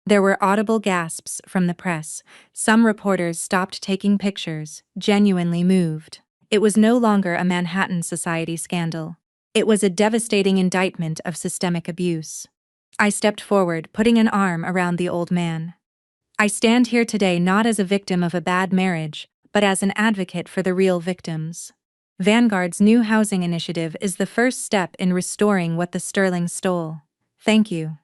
There were audible gasps from the press. Some reporters stopped taking pictures, genuinely moved. It was no longer a Manhattan society scandal. It was a devastating indictment of systemic abuse. I stepped forward, putting an arm around the old man. I stand here today not as a victim of a bad marriage, but as an advocate for the real victims. Vanguard's new housing initiative is the first step in restoring what the Sterlings stole. Thank you.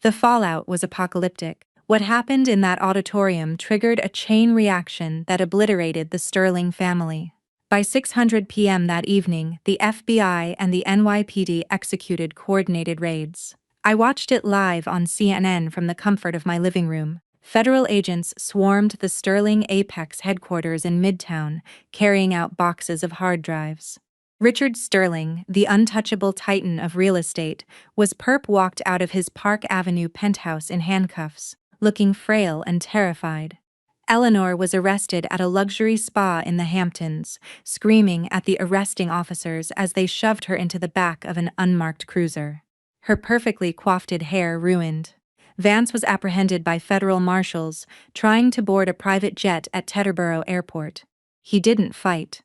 The fallout was apocalyptic. What happened in that auditorium triggered a chain reaction that obliterated the Sterling family. By 6:00 p.m. that evening, the FBI and the NYPD executed coordinated raids. I watched it live on CNN from the comfort of my living room. Federal agents swarmed the Sterling Apex headquarters in Midtown, carrying out boxes of hard drives. Richard Sterling, the untouchable titan of real estate, was walked out of his Park Avenue penthouse in handcuffs, looking frail and terrified. Eleanor was arrested at a luxury spa in the Hamptons, screaming at the arresting officers as they shoved her into the back of an unmarked cruiser. Her perfectly coiffed hair ruined. Vance was apprehended by federal marshals, trying to board a private jet at Teterboro Airport. He didn't fight.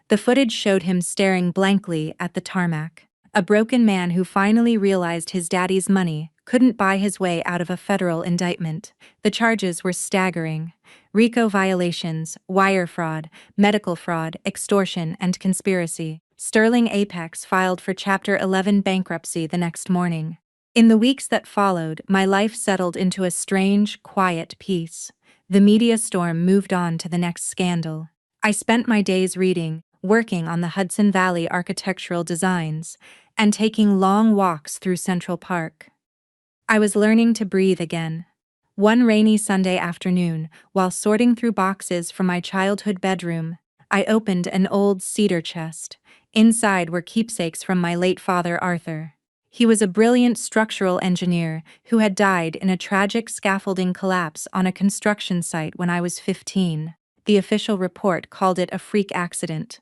The footage showed him staring blankly at the tarmac. A broken man who finally realized his daddy's money couldn't buy his way out of a federal indictment. The charges were staggering: RICO violations, wire fraud, medical fraud, extortion, and conspiracy. Sterling Apex filed for Chapter 11 bankruptcy the next morning. In the weeks that followed, my life settled into a strange, quiet peace. The media storm moved on to the next scandal. I spent my days reading, working on the Hudson Valley architectural designs, and taking long walks through Central Park. I was learning to breathe again. One rainy Sunday afternoon, while sorting through boxes from my childhood bedroom, I opened an old cedar chest. Inside were keepsakes from my late father, Arthur. He was a brilliant structural engineer who had died in a tragic scaffolding collapse on a construction site when I was 15. The official report called it a freak accident.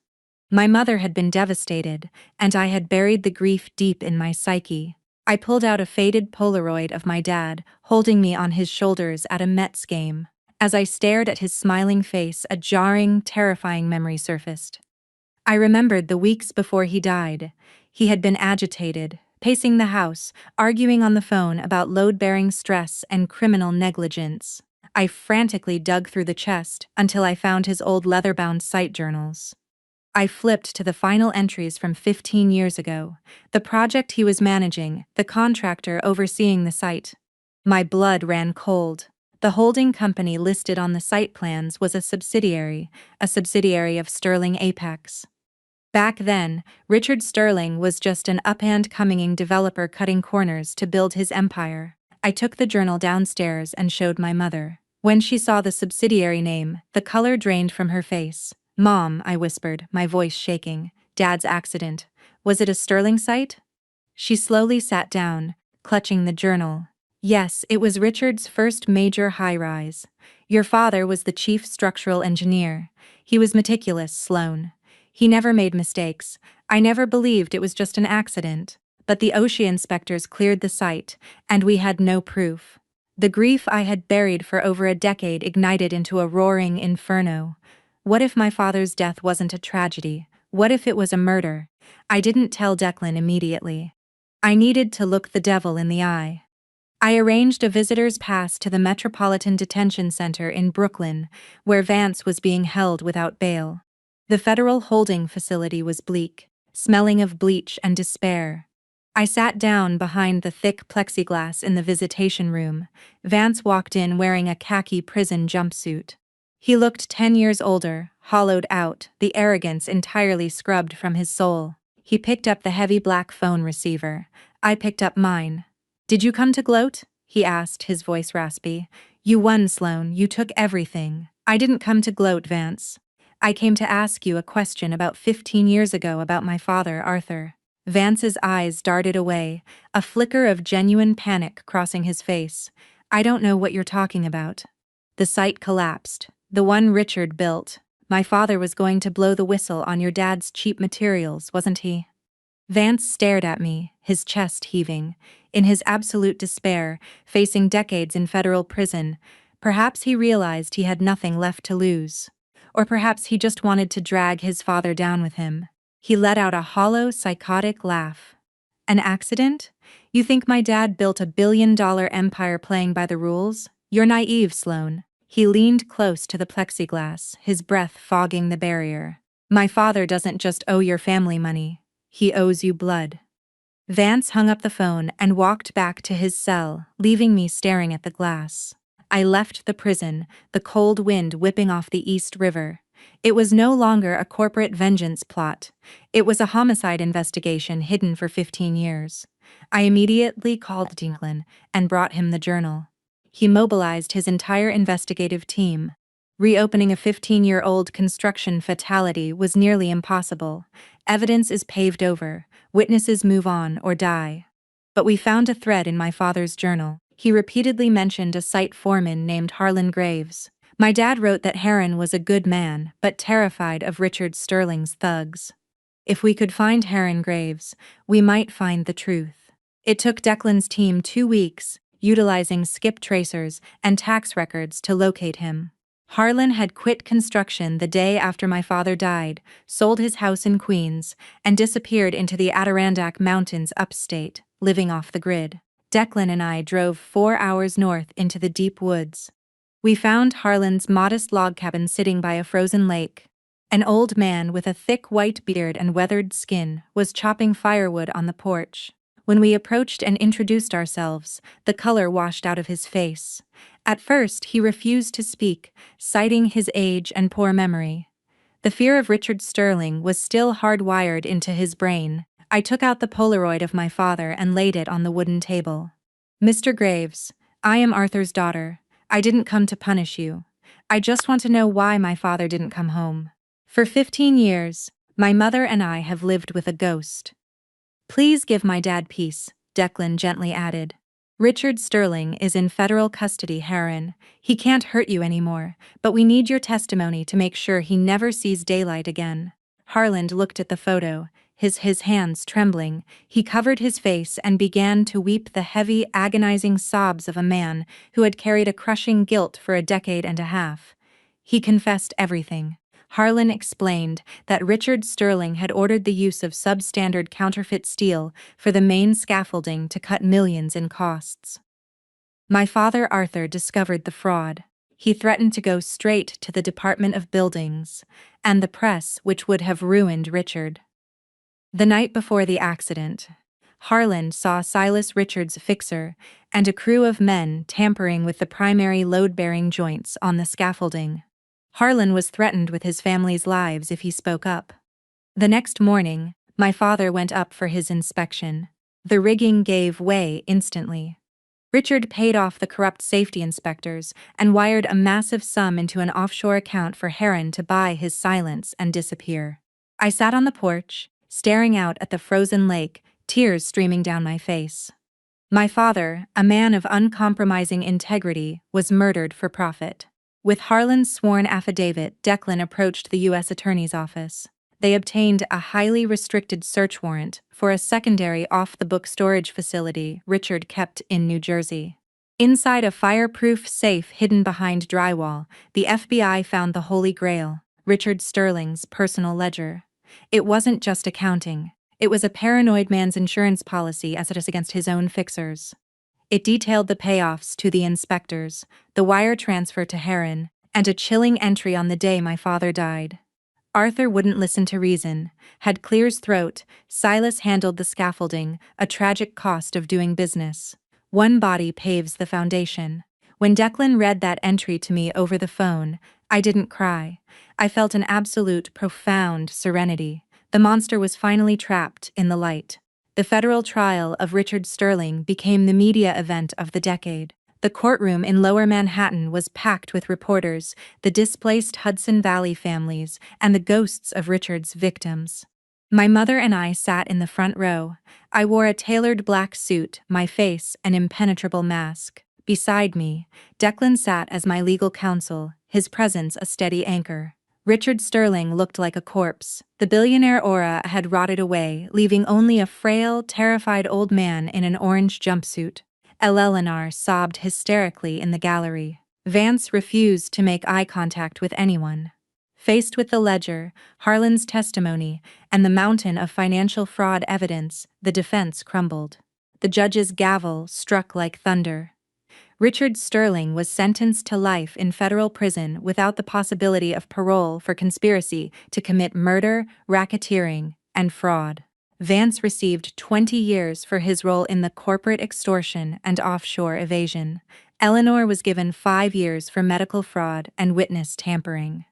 My mother had been devastated, and I had buried the grief deep in my psyche. I pulled out a faded Polaroid of my dad, holding me on his shoulders at a Mets game. As I stared at his smiling face, a jarring, terrifying memory surfaced. I remembered the weeks before he died. He had been agitated, pacing the house, arguing on the phone about load-bearing stress and criminal negligence. I frantically dug through the chest until I found his old leather-bound site journals. I flipped to the final entries from 15 years ago, the project he was managing, the contractor overseeing the site. My blood ran cold. The holding company listed on the site plans was a subsidiary of Sterling Apex. Back then, Richard Sterling was just an up-and-coming developer cutting corners to build his empire. I took the journal downstairs and showed my mother. When she saw the subsidiary name, the color drained from her face. "Mom," I whispered, my voice shaking. "Dad's accident. Was it a Sterling site?" She slowly sat down, clutching the journal. "Yes, it was Richard's first major high-rise. Your father was the chief structural engineer. He was meticulous, Sloan. He never made mistakes. I never believed it was just an accident. But the OSHA inspectors cleared the site, and we had no proof. The grief I had buried for over a decade ignited into a roaring inferno. What if my father's death wasn't a tragedy? What if it was a murder? I didn't tell Declan immediately. I needed to look the devil in the eye. I arranged a visitor's pass to the Metropolitan Detention Center in Brooklyn, where Vance was being held without bail. The federal holding facility was bleak, smelling of bleach and despair. I sat down behind the thick plexiglass in the visitation room. Vance walked in wearing a khaki prison jumpsuit. He looked 10 years older, hollowed out, the arrogance entirely scrubbed from his soul. He picked up the heavy black phone receiver. I picked up mine. "Did you come to gloat?" he asked, his voice raspy. "You won, Sloan. You took everything." "I didn't come to gloat, Vance. I came to ask you a question about 15 years ago about my father, Arthur." Vance's eyes darted away, a flicker of genuine panic crossing his face. "I don't know what you're talking about." The site collapsed. "The one Richard built. My father was going to blow the whistle on your dad's cheap materials, wasn't he?" Vance stared at me, his chest heaving. In his absolute despair, facing decades in federal prison, perhaps he realized he had nothing left to lose. Or perhaps he just wanted to drag his father down with him. He let out a hollow, psychotic laugh. "An accident? You think my dad built a billion-dollar empire playing by the rules? You're naive, Sloan." He leaned close to the plexiglass, his breath fogging the barrier. "My father doesn't just owe your family money. He owes you blood." Vance hung up the phone and walked back to his cell, leaving me staring at the glass. I left the prison, the cold wind whipping off the East River. It was no longer a corporate vengeance plot. It was a homicide investigation hidden for 15 years. I immediately called Declan and brought him the journal. He mobilized his entire investigative team. Reopening a 15-year-old construction fatality was nearly impossible. Evidence is paved over, witnesses move on or die. But we found a thread in my father's journal. He repeatedly mentioned a site foreman named Harlan Graves. My dad wrote that Heron was a good man, but terrified of Richard Sterling's thugs. If we could find Heron Graves, we might find the truth. It took Declan's team 2 weeks, utilizing skip tracers and tax records to locate him. Harlan had quit construction the day after my father died, sold his house in Queens, and disappeared into the Adirondack Mountains upstate, living off the grid. Declan and I drove 4 hours north into the deep woods. We found Harlan's modest log cabin sitting by a frozen lake. An old man with a thick white beard and weathered skin was chopping firewood on the porch. When we approached and introduced ourselves, the color washed out of his face. At first, he refused to speak, citing his age and poor memory. The fear of Richard Sterling was still hardwired into his brain. I took out the Polaroid of my father and laid it on the wooden table. "Mr. Graves, I am Arthur's daughter. I didn't come to punish you. I just want to know why my father didn't come home. For 15 years, my mother and I have lived with a ghost." "Please give my dad peace," Declan gently added. "Richard Sterling is in federal custody, Heron. He can't hurt you anymore, but we need your testimony to make sure he never sees daylight again." Harlan looked at the photo, his hands trembling. He covered his face and began to weep the heavy, agonizing sobs of a man who had carried a crushing guilt for a decade and a half. He confessed everything. Harlan explained that Richard Sterling had ordered the use of substandard counterfeit steel for the main scaffolding to cut millions in costs. My father Arthur discovered the fraud. He threatened to go straight to the Department of Buildings and the press, which would have ruined Richard. The night before the accident, Harlan saw Silas Richards' fixer and a crew of men tampering with the primary load-bearing joints on the scaffolding. Harlan was threatened with his family's lives if he spoke up. The next morning, my father went up for his inspection. The rigging gave way instantly. Richard paid off the corrupt safety inspectors and wired a massive sum into an offshore account for Heron to buy his silence and disappear. I sat on the porch, staring out at the frozen lake, tears streaming down my face. My father, a man of uncompromising integrity, was murdered for profit. With Harlan's sworn affidavit, Declan approached the U.S. Attorney's office. They obtained a highly restricted search warrant for a secondary off-the-book storage facility Richard kept in New Jersey. Inside a fireproof safe hidden behind drywall, the FBI found the Holy Grail, Richard Sterling's personal ledger. It wasn't just accounting. It was a paranoid man's insurance policy as it is against his own fixers. It detailed the payoffs to the inspectors, the wire transfer to Heron, and a chilling entry on the day my father died. Arthur wouldn't listen to reason, had Clear's throat, Silas handled the scaffolding, a tragic cost of doing business. One body paves the foundation. When Declan read that entry to me over the phone, I didn't cry. I felt an absolute, profound serenity. The monster was finally trapped in the light. The federal trial of Richard Sterling became the media event of the decade. The courtroom in Lower Manhattan was packed with reporters, the displaced Hudson Valley families, and the ghosts of Richard's victims. My mother and I sat in the front row. I wore a tailored black suit, my face an impenetrable mask. Beside me, Declan sat as my legal counsel, his presence a steady anchor. Richard Sterling looked like a corpse. The billionaire aura had rotted away, leaving only a frail, terrified old man in an orange jumpsuit. Eleanor sobbed hysterically in the gallery. Vance refused to make eye contact with anyone. Faced with the ledger, Harlan's testimony, and the mountain of financial fraud evidence, the defense crumbled. The judge's gavel struck like thunder. Richard Sterling was sentenced to life in federal prison without the possibility of parole for conspiracy to commit murder, racketeering, and fraud. Vance received 20 years for his role in the corporate extortion and offshore evasion. Eleanor was given 5 years for medical fraud and witness tampering.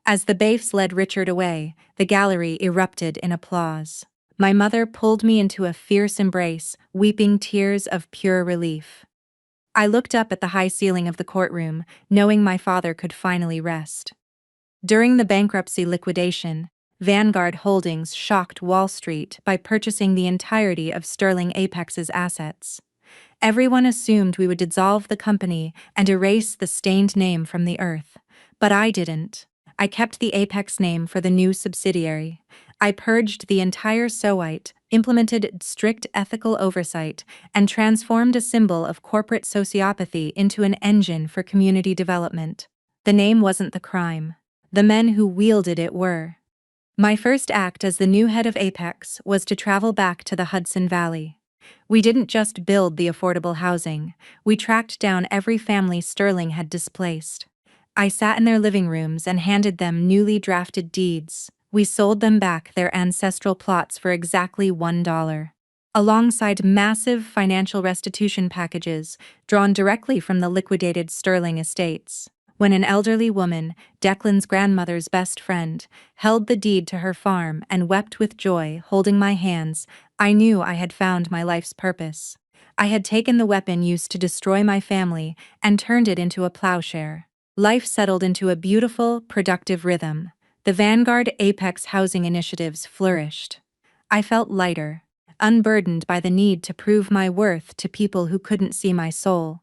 As the bailiffs led Richard away, the gallery erupted in applause. My mother pulled me into a fierce embrace, weeping tears of pure relief. I looked up at the high ceiling of the courtroom, knowing my father could finally rest. During the bankruptcy liquidation, Vanguard Holdings shocked Wall Street by purchasing the entirety of Sterling Apex's assets. Everyone assumed we would dissolve the company and erase the stained name from the earth. But I didn't. I kept the Apex name for the new subsidiary. I purged the entire Sowite, implemented strict ethical oversight, and transformed a symbol of corporate sociopathy into an engine for community development. The name wasn't the crime. The men who wielded it were. My first act as the new head of Apex was to travel back to the Hudson Valley. We didn't just build the affordable housing, we tracked down every family Sterling had displaced. I sat in their living rooms and handed them newly drafted deeds. We sold them back their ancestral plots for exactly $1. Alongside massive financial restitution packages drawn directly from the liquidated Sterling estates. When an elderly woman, Declan's grandmother's best friend, held the deed to her farm and wept with joy, holding my hands, I knew I had found my life's purpose. I had taken the weapon used to destroy my family and turned it into a plowshare. Life settled into a beautiful, productive rhythm. The Vanguard Apex housing initiatives flourished. I felt lighter, unburdened by the need to prove my worth to people who couldn't see my soul.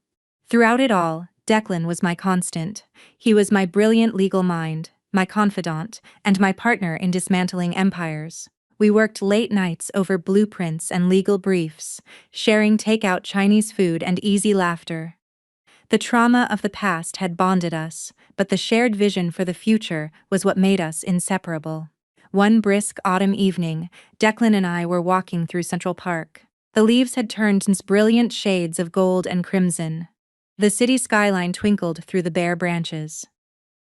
Throughout it all, Declan was my constant. He was my brilliant legal mind, my confidant, and my partner in dismantling empires. We worked late nights over blueprints and legal briefs, sharing takeout Chinese food and easy laughter. The trauma of the past had bonded us, but the shared vision for the future was what made us inseparable. One brisk autumn evening, Declan and I were walking through Central Park. The leaves had turned into brilliant shades of gold and crimson. The city skyline twinkled through the bare branches.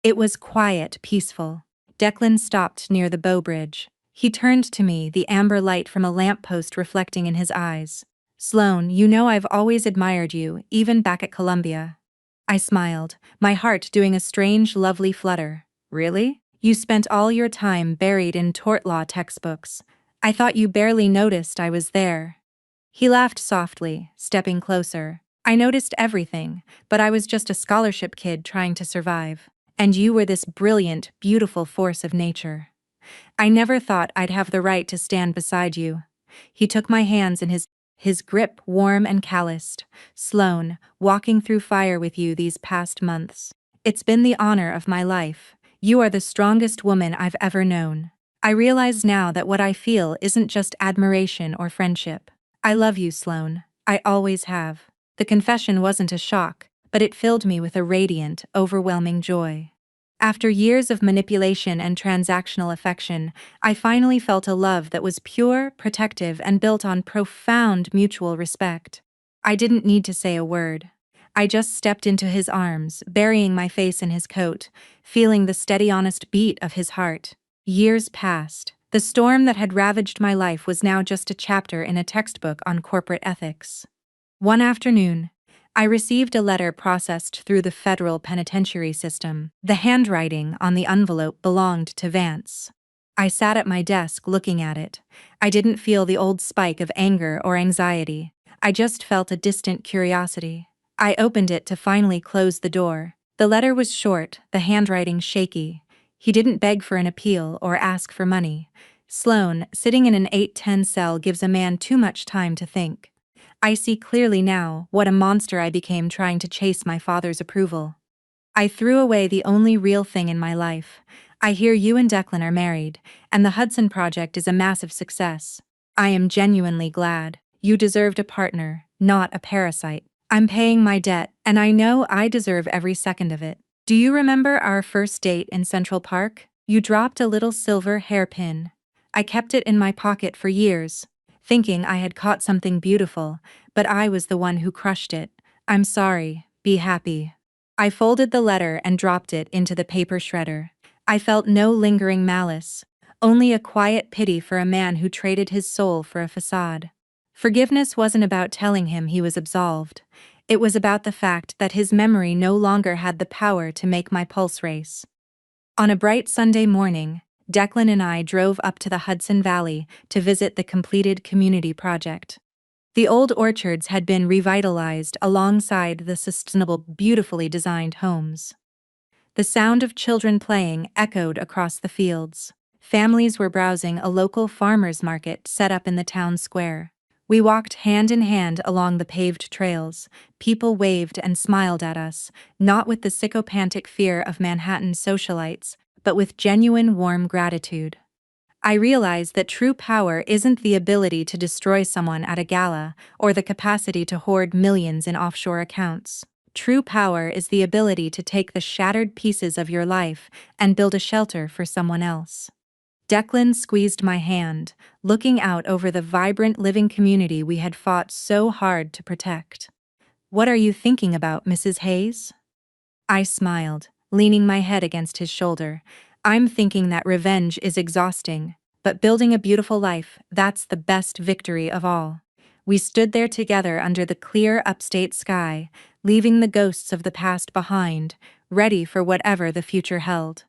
It was quiet, peaceful. Declan stopped near the Bow Bridge. He turned to me, the amber light from a lamppost reflecting in his eyes. "Sloane, you know I've always admired you, even back at Columbia." I smiled, my heart doing a strange, lovely flutter. "Really? You spent all your time buried in tort law textbooks. I thought you barely noticed I was there." He laughed softly, stepping closer. "I noticed everything, but I was just a scholarship kid trying to survive. And you were this brilliant, beautiful force of nature. I never thought I'd have the right to stand beside you." He took my hands in his grip warm and calloused. "Sloane, walking through fire with you these past months. It's been the honor of my life. You are the strongest woman I've ever known." I realize now that what I feel isn't just admiration or friendship. I love you, Sloane. I always have. The confession wasn't a shock, but it filled me with a radiant, overwhelming joy. After years of manipulation and transactional affection, I finally felt a love that was pure, protective, and built on profound mutual respect. I didn't need to say a word. I just stepped into his arms, burying my face in his coat, feeling the steady, honest beat of his heart. Years passed. The storm that had ravaged my life was now just a chapter in a textbook on corporate ethics. One afternoon, I received a letter processed through the federal penitentiary system. The handwriting on the envelope belonged to Vance. I sat at my desk looking at it. I didn't feel the old spike of anger or anxiety. I just felt a distant curiosity. I opened it to finally close the door. The letter was short, the handwriting shaky. He didn't beg for an appeal or ask for money. Sloane, sitting in an 810 cell gives a man too much time to think. I see clearly now what a monster I became trying to chase my father's approval. I threw away the only real thing in my life. I hear you and Declan are married, and the Hudson Project is a massive success. I am genuinely glad. You deserved a partner, not a parasite. I'm paying my debt, and I know I deserve every second of it. Do you remember our first date in Central Park? You dropped a little silver hairpin. I kept it in my pocket for years, thinking I had caught something beautiful, but I was the one who crushed it. I'm sorry, be happy. I folded the letter and dropped it into the paper shredder. I felt no lingering malice, only a quiet pity for a man who traded his soul for a facade. Forgiveness wasn't about telling him he was absolved. It was about the fact that his memory no longer had the power to make my pulse race. On a bright Sunday morning, Declan and I drove up to the Hudson Valley to visit the completed community project. The old orchards had been revitalized alongside the sustainable, beautifully designed homes. The sound of children playing echoed across the fields. Families were browsing a local farmers market set up in the town square. We walked hand in hand along the paved trails. People waved and smiled at us, not with the sycophantic fear of Manhattan socialites, but with genuine warm gratitude. I realized that true power isn't the ability to destroy someone at a gala or the capacity to hoard millions in offshore accounts. True power is the ability to take the shattered pieces of your life and build a shelter for someone else. Declan squeezed my hand, looking out over the vibrant living community we had fought so hard to protect. "What are you thinking about, Mrs. Hayes?" I smiled, leaning my head against his shoulder. "I'm thinking that revenge is exhausting, but building a beautiful life, that's the best victory of all." We stood there together under the clear upstate sky, leaving the ghosts of the past behind, ready for whatever the future held.